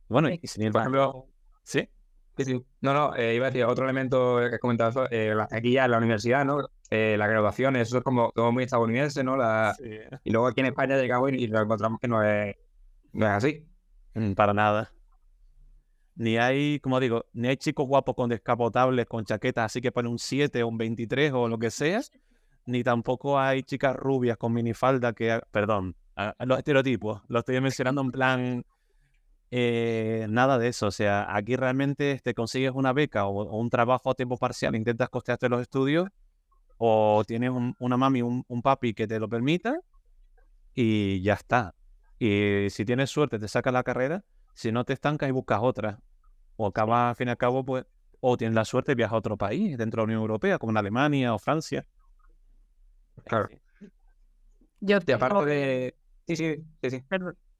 Bueno, y sin ir Por más ejemplo, ¿sí? sí. No, iba a decir otro elemento que has comentado, las taquillas en la universidad, ¿no? Las graduaciones, eso es como todo muy estadounidense, ¿no? Sí. Y luego aquí en España llegamos y nos encontramos que no es así. Para nada. Ni hay, como digo, ni hay chicos guapos con descapotables, con chaquetas, así que ponen un 7 o un 23 o lo que sea, ni tampoco hay chicas rubias con minifalda perdón, los estereotipos, lo estoy mencionando en plan, nada de eso. O sea, aquí realmente te consigues una beca o un trabajo a tiempo parcial, intentas costearte los estudios, o tienes una mami, un papi que te lo permita, y ya está. Y si tienes suerte, te sacas la carrera. Si no, te estancas y buscas otra. O acabas, al fin y al cabo, pues, o tienes la suerte y viajas a otro país dentro de la Unión Europea, como en Alemania o Francia. Claro. Yo Y aparte de... Sí.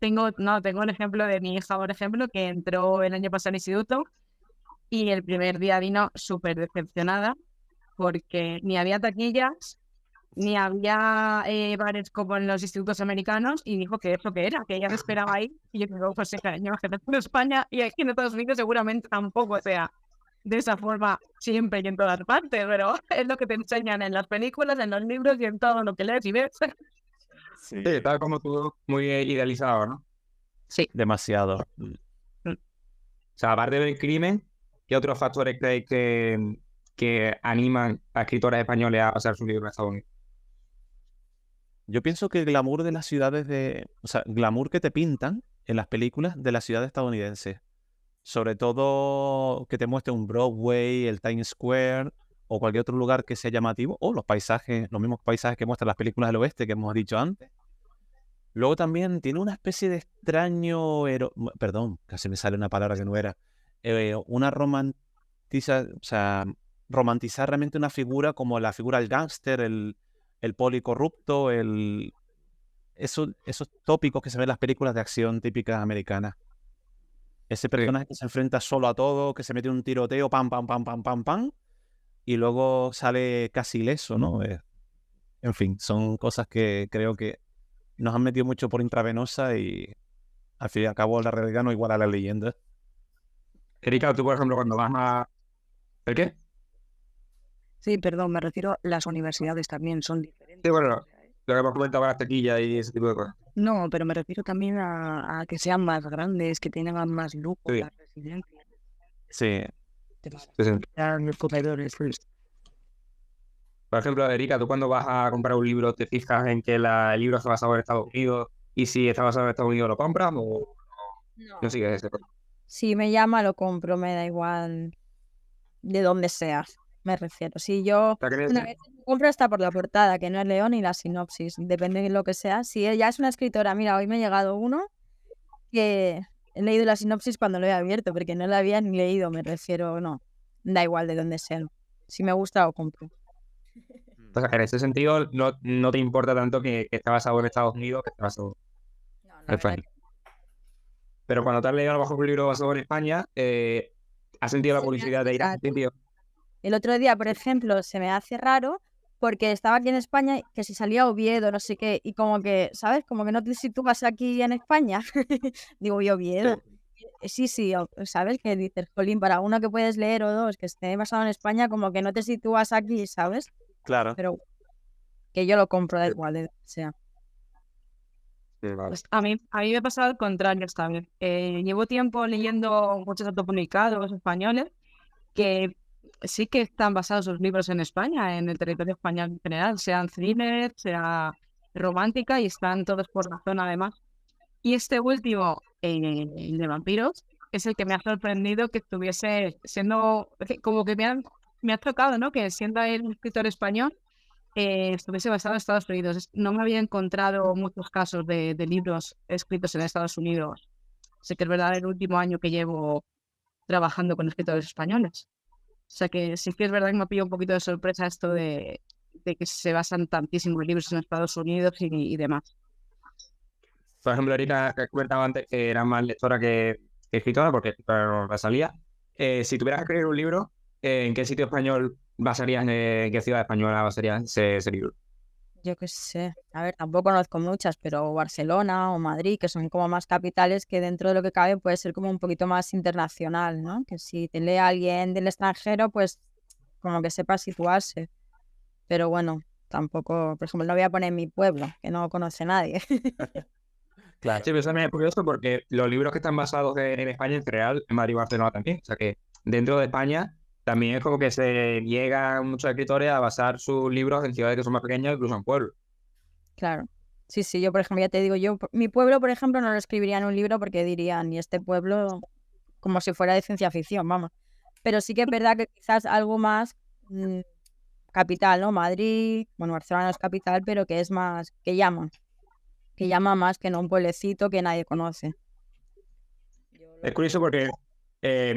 tengo un ejemplo de mi hija, por ejemplo, que entró el año pasado al instituto y el primer día vino súper decepcionada porque ni había taquillas, ni había bares como en los institutos americanos, y dijo que eso que era, que ella se esperaba ahí. Y yo digo, pues cariño, que en España y aquí en Estados Unidos seguramente tampoco sea de esa forma siempre y en todas partes, pero es lo que te enseñan en las películas, en los libros y en todo lo que lees y ves. Sí, está como tú muy idealizado, ¿no? Sí. Demasiado. O sea, aparte del crimen, ¿qué otros factores creéis que animan a escritores españoles a hacer su libro en Estados Unidos? Yo pienso que el glamour de las ciudades o sea, glamour que te pintan en las películas de las ciudades estadounidenses. Sobre todo que te muestre un Broadway, el Times Square o cualquier otro lugar que sea llamativo, o los paisajes, los mismos paisajes que muestran las películas del oeste que hemos dicho antes. Luego también tiene una especie de extraño, perdón, casi me sale una palabra que no era, una o sea, romantizar realmente una figura como la figura del gángster, el poli corrupto, esos tópicos que se ven en las películas de acción típicas americanas. Ese personaje que se enfrenta solo a todo, que se mete en un tiroteo, pam, pam, pam, pam, pam, pam, y luego sale casi ileso, ¿no? En fin, son cosas que creo que nos han metido mucho por intravenosa y al fin y al cabo la realidad no iguala a la leyenda. Erika, tú, por ejemplo, cuando vas a... ¿El qué? Sí, perdón, me refiero a las universidades también son diferentes. Sí, bueno, O sea, lo que hemos comentado con las tequillas y ese tipo de cosas. no, pero me refiero también a que sean más grandes, que tengan más lujo Sí. las residencias. Sí, Sí, sí. Los comedores. Por ejemplo, Erika, tú cuando vas a comprar un libro, ¿te fijas en que el libro está basado en Estados Unidos? Y si está basado en Estados Unidos, ¿lo compras o no sigues ese? Si me llama, lo compro, me da igual de dónde sea, me refiero. Si yo O sea, que una vez compro está por la portada, que no es León ni la sinopsis, depende de lo que sea. Si ella es una escritora, mira, hoy me ha llegado uno que he leído la sinopsis cuando lo he abierto, porque no la había ni leído, me refiero, no, da igual de dónde sea. Si me gusta, lo compro. O sea, que en ese sentido no te importa tanto que esté basado en Estados Unidos que esté basado en España. Pero cuando te has leído a lo mejor un libro basado en España, ¿has sentido la Se me curiosidad hace de ir a raro. ese sitio? El otro día, por ejemplo, se me hace raro porque estaba aquí en España, que si salía Oviedo, no sé qué, y como que, ¿sabes? Como que no te sitúas aquí en España. Digo, ¿y Oviedo? Sí, ¿sabes? Que dices, Jolín, para uno que puedes leer o dos que esté basado en España, como que no te sitúas aquí, ¿sabes? claro. Pero que yo lo compro, da igual de donde sea. Sí, vale. Pues a mí me ha pasado al contrario esta vez. Llevo tiempo leyendo muchos autopublicados españoles que sí que están basados sus libros en España, en el territorio español en general, sean thriller, sea romántica, y están todos por la zona además. Y este último, el de vampiros, es el que me ha sorprendido que estuviese siendo, como que me ha tocado, ¿no? Que siendo él un escritor español, estuviese basado en Estados Unidos. No me había encontrado muchos casos de libros escritos en Estados Unidos. Sé que es verdad el último año que llevo trabajando con escritores españoles. O sea que sí que es verdad que me ha pillado un poquito de sorpresa esto de que se basan tantísimos libros en Estados Unidos y demás. Por ejemplo, Erika, que comentaba antes que era más lectora que escritora, porque la salía. Si tuvieras que escribir un libro, ¿en qué sitio español basarías, en qué ciudad española basarías ese libro? Yo qué sé. A ver, tampoco conozco muchas, pero Barcelona o Madrid, que son como más capitales que dentro de lo que cabe puede ser como un poquito más internacional, ¿no? Que si te lee alguien del extranjero, pues como que sepa situarse. Pero bueno, tampoco, por ejemplo, no voy a poner mi pueblo, que no conoce nadie. Claro. Sí, pero eso me es curioso porque los libros que están basados en España, en general, en Madrid y Barcelona también. O sea que dentro de España también es como que se llegan muchos escritores a basar sus libros en ciudades que son más pequeñas, incluso en pueblos. Claro. Sí, yo, por ejemplo, ya te digo, mi pueblo, por ejemplo, no lo escribiría en un libro porque dirían, y este pueblo, como si fuera de ciencia ficción, vamos. Pero sí que es verdad que quizás algo más capital, ¿no? Madrid, bueno, Barcelona no es capital, pero que es más, que llama más que no un pueblecito que nadie conoce. Es curioso porque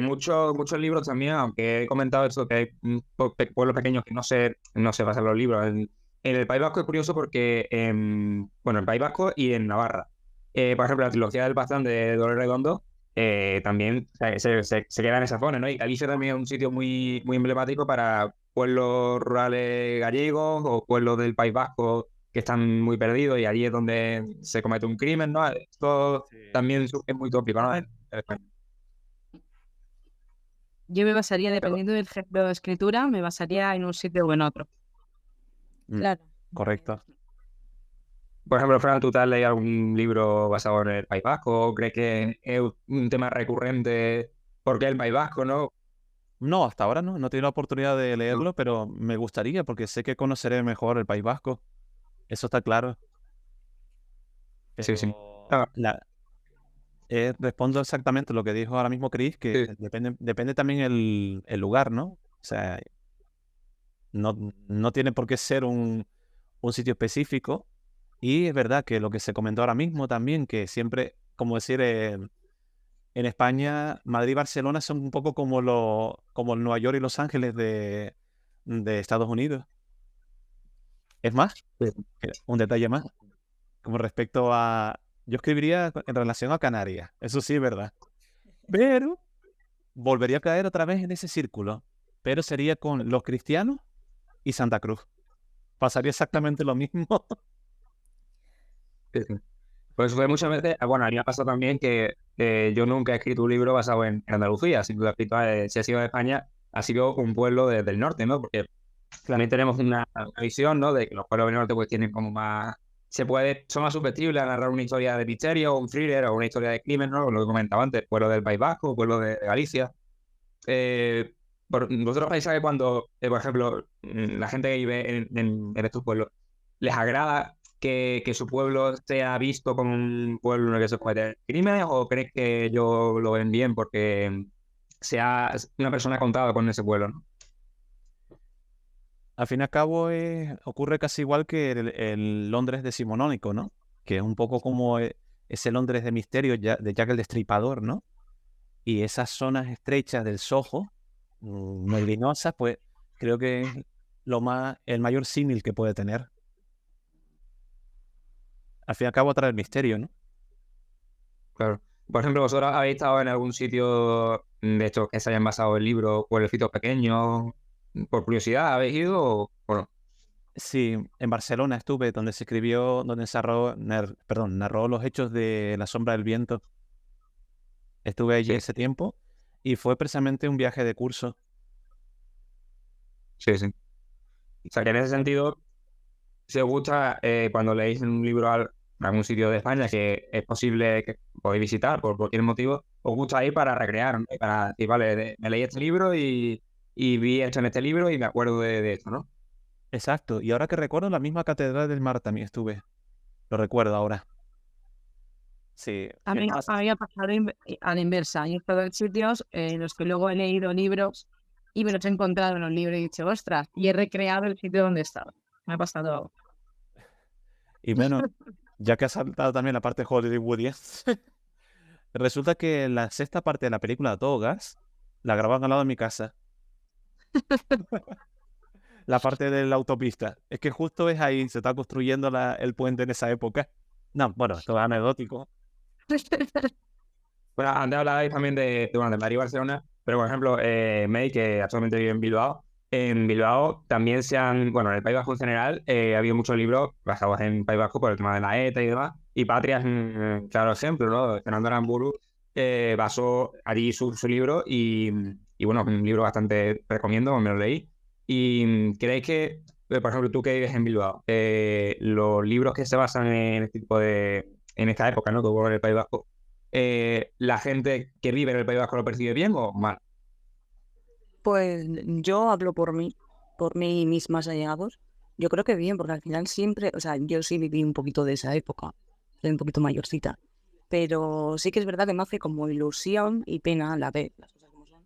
muchos libros también, aunque he comentado esto, que hay pueblos pequeños que no se basan los libros. En el País Vasco es curioso porque, en el País Vasco y en Navarra. Por ejemplo, la trilogía del Baztán de Dolores Redondo también se queda en esa zona, ¿no? Y Galicia también es un sitio muy, muy emblemático para pueblos rurales gallegos o pueblos del País Vasco que están muy perdidos y allí es donde se comete un crimen, ¿no? Esto también es muy tópico, ¿no? En España. Yo me basaría, dependiendo del género de escritura, me basaría en un sitio o en otro. Claro. Correcto. Por ejemplo, Fran, ¿tú te has leído algún libro basado en el País Vasco? ¿O crees que es un tema recurrente porque el País Vasco, no? No, hasta ahora no he tenido la oportunidad de leerlo, pero me gustaría porque sé que conoceré mejor el País Vasco. Eso está claro. Sí, sí. Pero respondo exactamente lo que dijo ahora mismo Chris, que Sí. depende también el lugar, ¿no? O sea, no tiene por qué ser un sitio específico. Y es verdad que lo que se comentó ahora mismo también, que siempre, como decir, en España, Madrid y Barcelona son un poco como el Nueva York y Los Ángeles de Estados Unidos. Es más, Sí. un detalle más, como respecto a... Yo escribiría en relación a Canarias, eso sí es verdad. Pero volvería a caer otra vez en ese círculo, pero sería con los cristianos y Santa Cruz. Pasaría exactamente lo mismo. Sí, sí. Pues fue muchas veces, bueno, a mí me ha pasado también que yo nunca he escrito un libro basado en Andalucía, si lo he escrito, si ha sido de España, ha sido un pueblo del norte, ¿no? Porque también tenemos una visión, ¿no? De que los pueblos del norte pues tienen como más, son más susceptibles a narrar una historia de misterio, un thriller o una historia de crimen, ¿no? Lo que comentaba antes, pueblo del País Vasco, pueblo de Galicia. Vosotros pensáis que cuando, por ejemplo, la gente que vive en estos pueblos, ¿les agrada que su pueblo sea visto como un pueblo en el que se cometen crímenes o crees que ellos lo ven bien porque sea una persona contada con ese pueblo, ¿no? Al fin y al cabo ocurre casi igual que el Londres decimonónico, ¿no? Que es un poco como ese Londres de misterio de Jack el Destripador, ¿no? Y esas zonas estrechas del Soho, neblinosas, pues creo que es el mayor símil que puede tener. Al fin y al cabo atrae el misterio, ¿no? Claro. Por ejemplo, ¿vosotros habéis estado en algún sitio de estos que se hayan basado en libros, pueblecitos pequeños? ¿Por curiosidad habéis ido o no? Sí, en Barcelona estuve, donde se escribió, donde narró los hechos de La sombra del viento. Estuve allí Sí, ese tiempo y fue precisamente un viaje de curso. sí, sí. O sea, que en ese sentido, si os gusta, cuando leéis un libro a algún sitio de España que es posible que podéis visitar por cualquier motivo, os gusta ir para recrear, ¿no? Para decir, vale, me leí este libro y vi esto en este libro y me acuerdo de esto, ¿no? Exacto, y ahora que recuerdo, la misma Catedral del Mar también estuve. Lo recuerdo ahora. Sí, A es mí más, me había pasado a la inversa. Yo he estado en sitios en los que luego he leído libros y me los he encontrado en un libro y he dicho, ostras, y he recreado el sitio donde estaba. Me ha pasado. y bueno, ya que has saltado también la parte hollywoodiense, resulta que la sexta parte de la película Todo Gas la grababan al lado de mi casa. La parte de la autopista. Es que justo es ahí, se está construyendo el puente en esa época. No, bueno, esto es anecdótico. Bueno, antes hablabais también bueno, de Madrid y Barcelona, pero por ejemplo, May, que actualmente vive en Bilbao también bueno, en el País Vasco en general, ha habido muchos libros basados en País Vasco por el tema de la ETA y demás, y Patria es un claro ejemplo, ¿no? Fernando Aramburu basó allí su libro y bueno, un libro bastante recomiendo, me lo leí, y ¿creéis que, por ejemplo, tú que vives en Bilbao, los libros que se basan en este tipo en esta época, ¿no? Que hubo en el País Vasco, la gente que vive en el País Vasco lo percibe bien o mal? Pues yo hablo por mí y mis más allegados. Yo creo que bien, porque al final siempre, o sea, yo sí viví un poquito de esa época, soy un poquito mayorcita, pero sí que es verdad que me hace como ilusión y pena a la vez, las cosas como son,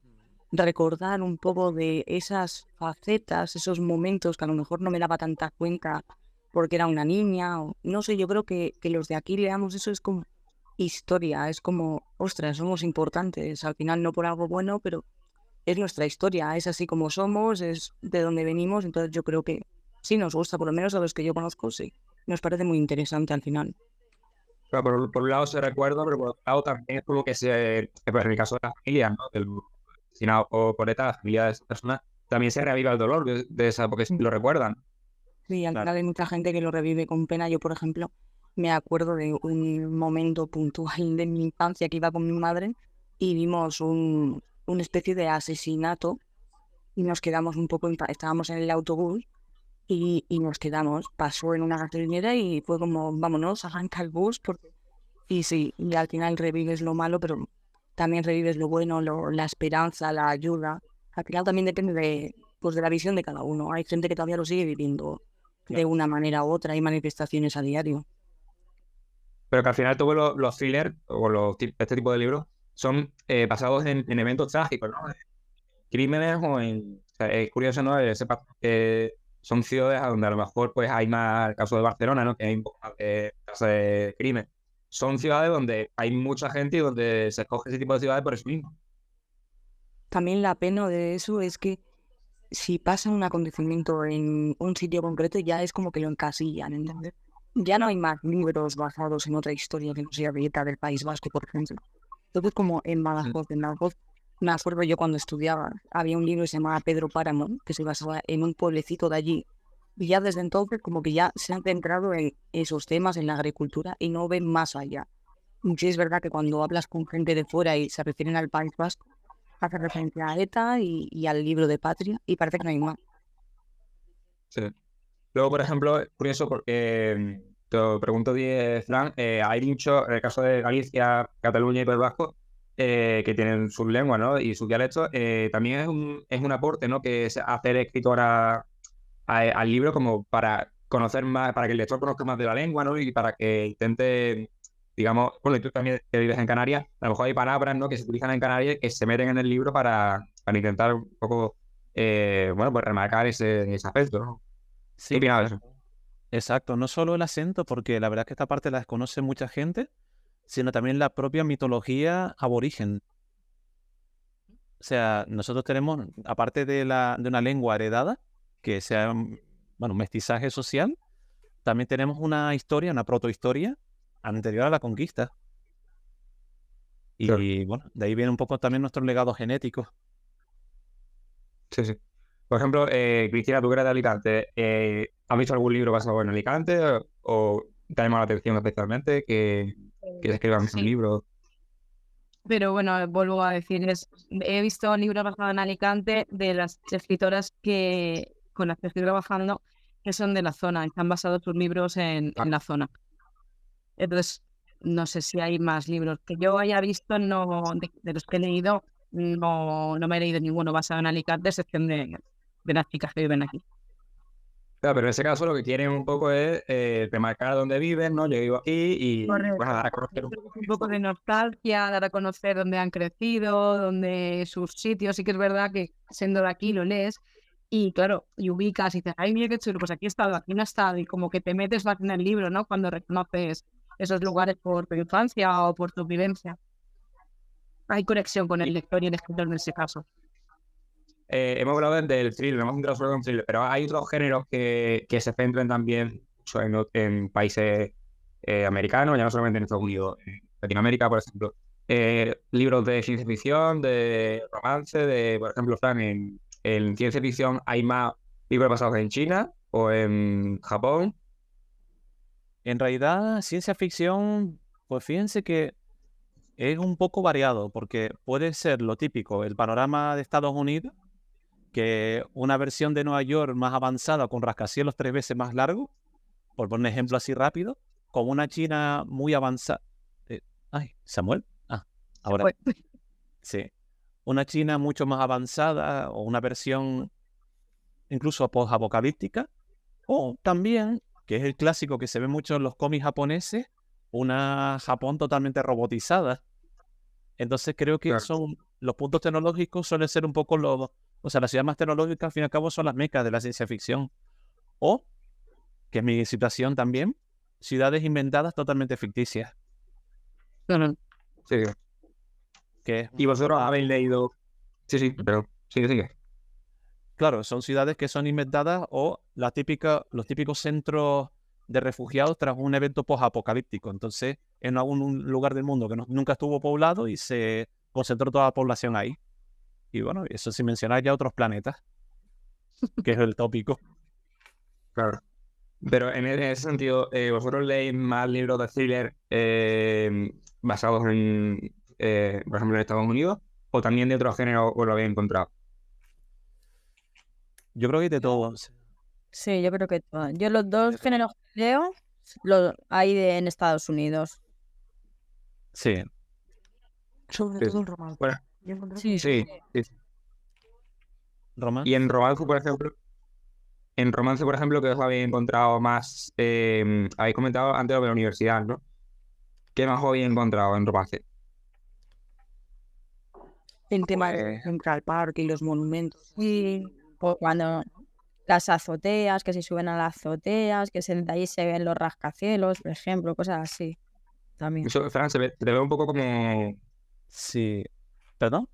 recordar un poco de esas facetas, esos momentos que a lo mejor no me daba tanta cuenta porque era una niña, o no sé, yo creo que los de aquí leamos eso es como historia, es como, ostras, somos importantes, al final no por algo bueno, pero es nuestra historia, es así como somos, es de donde venimos, entonces yo creo que sí nos gusta, por lo menos a los que yo conozco, sí. Nos parece muy interesante al final. Pero por un lado se recuerda, pero por otro lado también es como que pues, en el caso de las familias, ¿no? Del asesinado por ETA, la familia de esa persona, también se reaviva el dolor de esa, porque lo recuerdan. Sí, al Claro. final hay mucha gente que lo revive con pena. Yo, por ejemplo, me acuerdo de un momento puntual de mi infancia que iba con mi madre y vimos una especie de asesinato y nos quedamos un poco, estábamos en el autobús y nos quedamos, pasó en una gasolinera y fue como, vámonos, arranca el bus. Y sí, y al final revives lo malo, pero también revives lo bueno, la esperanza, la ayuda. Al final también depende pues de la visión de cada uno. Hay gente que todavía lo sigue viviendo de una manera u otra, hay manifestaciones a diario. Pero que al final todos los thrillers o este tipo de libros son basados en eventos trágicos, ¿no? Crímenes o sea, es curioso, ¿no? Sepa que son ciudades a donde a lo mejor pues hay más, el caso de Barcelona, ¿no? Que hay un poco más de casos de crimen. son ciudades donde hay mucha gente y donde se escoge ese tipo de ciudades por eso mismo. También la pena de eso es que si pasa un acontecimiento en un sitio concreto, ya es como que lo encasillan, ¿entendés? Ya no hay más libros basados en otra historia que no sea Vieta del País Vasco, por ejemplo. Entonces, como en Badajoz, me acuerdo yo cuando estudiaba, había un libro que se llamaba Pedro Páramo, que se basaba en un pueblecito de allí. Y ya desde entonces, como que ya se han centrado en esos temas, en la agricultura, y no ven más allá. Y sí es verdad que cuando hablas con gente de fuera y se refieren al País Vasco, hace referencia a ETA y al libro de Patria, y parece que no hay más. Sí. Luego, por ejemplo, es curioso porque te lo pregunto, Fran, hay mucho, en el caso de Galicia, Cataluña y País Vasco, que tienen sus lenguas, ¿no? Y sus dialectos, también es un aporte, ¿no? Que es hacer escritora al libro como para conocer más, para que el lector conozca más de la lengua, ¿no? Y para que intente, digamos, bueno, y tú también que vives en Canarias, a lo mejor hay palabras, ¿no? Que se utilizan en Canarias que se meten en el libro para intentar un poco, bueno, pues remarcar ese aspecto, ¿no? ¿Qué Sí, opinas de eso? exacto. No solo el acento, porque la verdad es que esta parte la desconoce mucha gente, sino también la propia mitología aborigen. O sea, nosotros tenemos, aparte de una lengua heredada, que sea, bueno, un mestizaje social, también tenemos una historia, una protohistoria anterior a la conquista. Claro. Y bueno, de ahí viene un poco también nuestro legado genético. Sí, sí. Por ejemplo, Cristina, tú que eres de Alicante, ¿has visto algún libro basado en Alicante o te ha llamado la atención especialmente que se escriban un Sí, libro? pero bueno, vuelvo a decir, he visto libros basados en Alicante de las escritoras con las que estoy trabajando, que son de la zona, y que han basado sus libros en la zona. Entonces, no sé si hay más libros que yo haya visto, no, de los que he leído, no me he leído ninguno basado en Alicante, a excepción de las chicas que viven aquí. Claro, pero en ese caso lo que quieren un poco es remarcar dónde viven, ¿no? Yo vivo aquí y Correcto. bueno, dar a conocer un poco. Un poco de nostalgia, dar a conocer dónde han crecido, dónde sus sitios. Sí que es verdad que siendo de aquí lo lees y claro, y ubicas y dices, ay, mira qué chulo, pues aquí he estado, aquí no he estado, y como que te metes más en el libro, ¿no? Cuando reconoces esos lugares por tu infancia o por tu vivencia. Hay conexión con el lector y el escritor en ese caso. Hemos hablado del thriller, hemos entrado solo en thriller, pero hay otros géneros que se centran también mucho en países americanos, ya no solamente en Estados Unidos, en Latinoamérica, por ejemplo. Libros de ciencia ficción, de romance, por ejemplo, Fran, en ciencia ficción hay más libros basados en China o en Japón. En realidad, ciencia ficción, pues fíjense que es un poco variado, porque puede ser lo típico, el panorama de Estados Unidos, que una versión de Nueva York más avanzada con rascacielos 3 veces más largo, por poner un ejemplo así rápido, con una China muy avanzada. Ay, Samuel. Ahora Pues, sí. Una China mucho más avanzada o una versión incluso post-apocalíptica. O también, que es el clásico que se ve mucho en los cómics japoneses, una Japón totalmente robotizada. Entonces creo que Claro. son los puntos tecnológicos suelen ser un poco o sea, las ciudades más tecnológicas al fin y al cabo son las mecas de la ciencia ficción. O, que es mi situación también, ciudades inventadas totalmente ficticias. Sí. Que es Y vosotros habéis leído. Sí, sí, pero sigue, sigue. claro, son ciudades que son inventadas o los típicos centros de refugiados tras un evento post-apocalíptico. Entonces, en algún lugar del mundo que nunca estuvo poblado y se concentró toda la población ahí. Y bueno, eso sin mencionar ya otros planetas, que es el tópico. Claro. Pero en ese sentido, ¿vosotros leéis más libros de thriller basados por ejemplo, en Estados Unidos? ¿O también de otros géneros os lo habéis encontrado? Yo creo que hay de todo. Sí, yo creo que todas. Yo los dos géneros que leo hay en Estados Unidos. Sí, Sobre Sí. todo el romance. Bueno, Yo encontré Sí, sí, sí. Roma. Y en romance, por ejemplo, que os habéis encontrado más, habéis comentado antes lo de la universidad, ¿no? ¿Qué más os habéis encontrado en romance? el tema de Pues, Central Park y los monumentos. y cuando las azoteas, que se suben a las azoteas, de ahí se ven los rascacielos, por ejemplo, cosas así. también. Eso, Fran, se te ve un poco como... Sí. ¿Perdón?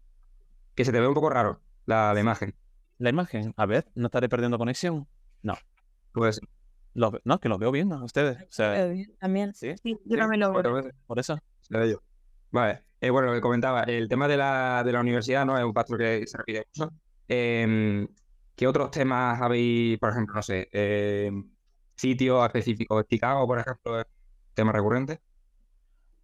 Que se te ve un poco raro la imagen. La imagen. A ver, ¿no estaré perdiendo conexión? No. Pues No, que lo veo bien, ¿no? Ustedes. O sea, También. sí, Sí, yo también lo veo. 4 veces por eso. se ve yo. Vale. Bueno, lo que comentaba, el tema de la universidad, ¿no? Es un factor que se repite mucho. ¿Qué otros temas habéis, por ejemplo, no sé, sitios específicos? Chicago, por ejemplo, es tema recurrente.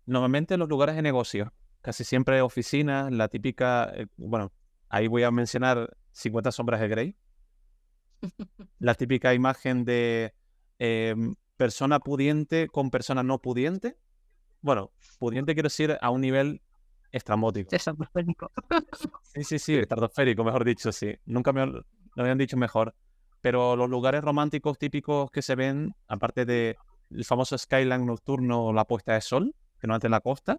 Normalmente los lugares de negocio, casi siempre oficinas, la típica, bueno, ahí voy a mencionar 50 sombras de Grey, la típica imagen de persona pudiente con persona no pudiente. Bueno, pudiente quiero decir a un nivel estrambótico. Estratosférico. Sí, estratosférico, mejor dicho, sí. Nunca lo habían dicho mejor. Pero los lugares románticos típicos que se ven, aparte del famoso skyline nocturno o la puesta de sol, que no en la costa,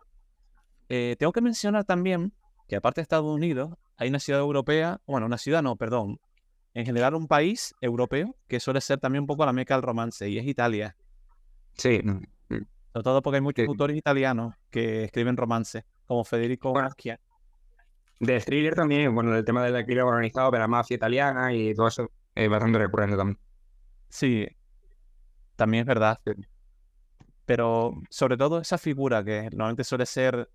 tengo que mencionar también que aparte de Estados Unidos, hay una ciudad europea, bueno, una ciudad no, perdón, en general un país europeo que suele ser también un poco la meca del romance, y es Italia. Sí. Sobre todo porque hay muchos Sí. autores italianos que escriben romance, como Federico Bueno. Maschia. De thriller también, bueno, el tema del alquiler organizado de la mafia italiana y todo eso es bastante recurrente también. Sí, también es verdad. Sí. Pero sobre todo esa figura que normalmente suele ser...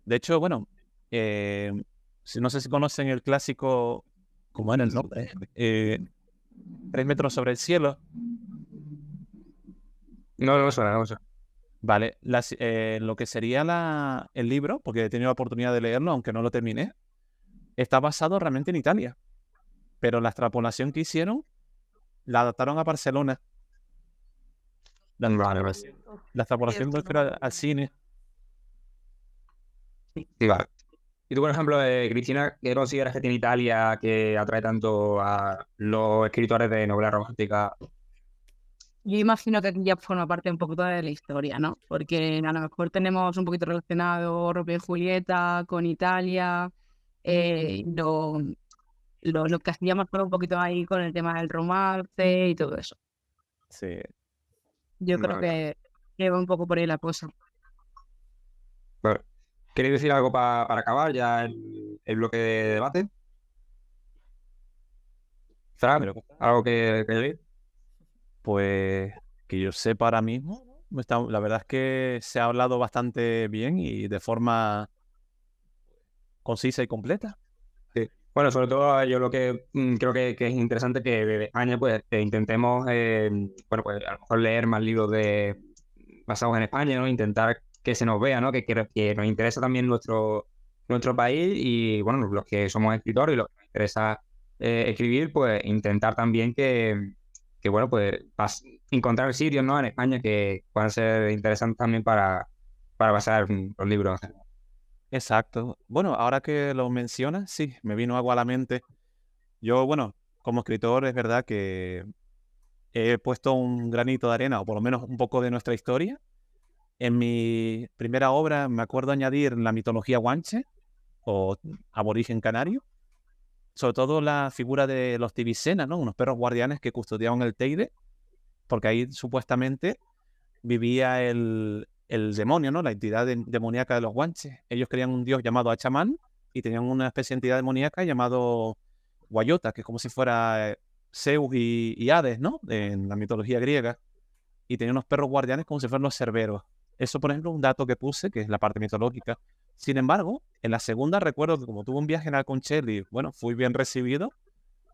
De hecho, bueno, no sé si conocen el clásico... ¿Cómo era el nombre? 3 metros sobre el cielo. No, no suena, no suena. Vale, lo que sería el libro, porque he tenido la oportunidad de leerlo, aunque no lo terminé, está basado realmente en Italia. Pero la extrapolación que hicieron la adaptaron a Barcelona. Vale, pues. La extrapolación que fue al cine. Sí, vale. Y tú, por ejemplo, Cristina, ¿qué consideras que tiene Italia que atrae tanto a los escritores de novela romántica? Yo imagino que aquí ya forma parte un poquito de la historia, ¿no? Porque a lo mejor tenemos un poquito relacionado Romeo y Julieta con Italia, lo casillamos todo un poquito ahí con el tema del romance y todo eso. Sí. Yo creo Vale. que va un poco por ahí la cosa. Vale. ¿Queréis decir algo para acabar ya el bloque de debate? Fran, Pero, ¿algo que añadir? pues que yo sepa ahora mismo, la verdad es que se ha hablado bastante bien y de forma concisa y completa. Sí. Bueno, sobre todo yo lo que creo que es interesante que desde España pues intentemos, bueno, pues a lo mejor leer más libros basados en España, ¿no? Intentar que se nos vea, ¿no? Que nos interesa también nuestro país y, bueno, los que somos escritores y los que nos interesa escribir, pues intentar también que bueno, pues encontrar sitios, ¿no? En España que puedan ser interesantes también para basar los libros. Exacto. Bueno, ahora que lo mencionas, sí, me vino algo a la mente. Yo, bueno, como escritor es verdad que he puesto un granito de arena, o por lo menos un poco de nuestra historia. En mi primera obra me acuerdo añadir la mitología guanche, o aborigen canario. Sobre todo la figura de los Tibicena, ¿no? Unos perros guardianes que custodiaban el Teide, porque ahí supuestamente vivía el demonio, ¿no? La entidad demoníaca de los guanches. Ellos creían un dios llamado Achamán y tenían una especie de entidad demoníaca llamado Guayota, que es como si fuera Zeus y Hades, ¿no? En la mitología griega. Y tenían unos perros guardianes como si fueran los cerberos. Eso, por ejemplo, un dato que puse, que es la parte mitológica. Sin embargo, en la segunda recuerdo que como tuve un viaje en Alconchel y, bueno, fui bien recibido,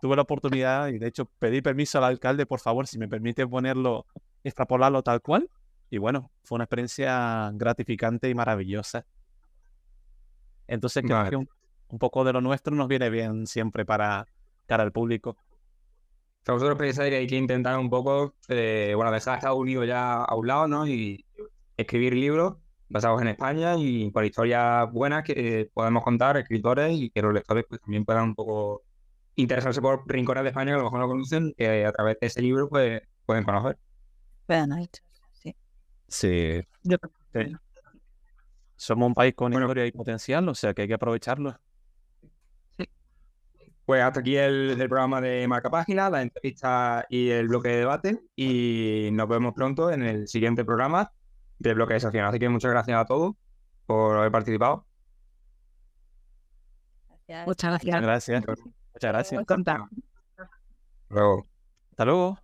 tuve la oportunidad y de hecho pedí permiso al alcalde, por favor, si me permite extrapolarlo tal cual. Y bueno, fue una experiencia gratificante y maravillosa. Entonces creo Vale. que un poco de lo nuestro nos viene bien siempre para cara al público. O sea, vosotros pensáis que hay que intentar un poco, bueno, dejar a Estados Unidos ya a un lado, ¿no? Y escribir libros basados en España y con historias buenas que podemos contar, escritores, y que los lectores pues, también puedan un poco interesarse por rincones de España que a lo mejor no conocen, que a través de ese libro pues, pueden conocer. Sí. Sí, Yo creo que sí. Somos un país con Bueno. historia y potencial, o sea que hay que aprovecharlo. Pues hasta aquí el programa de Marca Página, la entrevista y el bloque de debate, y nos vemos pronto en el siguiente programa de bloque de sección. Así que muchas gracias a todos por haber participado. Gracias. Muchas gracias. Muchas gracias. Muchas gracias. Contar. Luego. Hasta luego.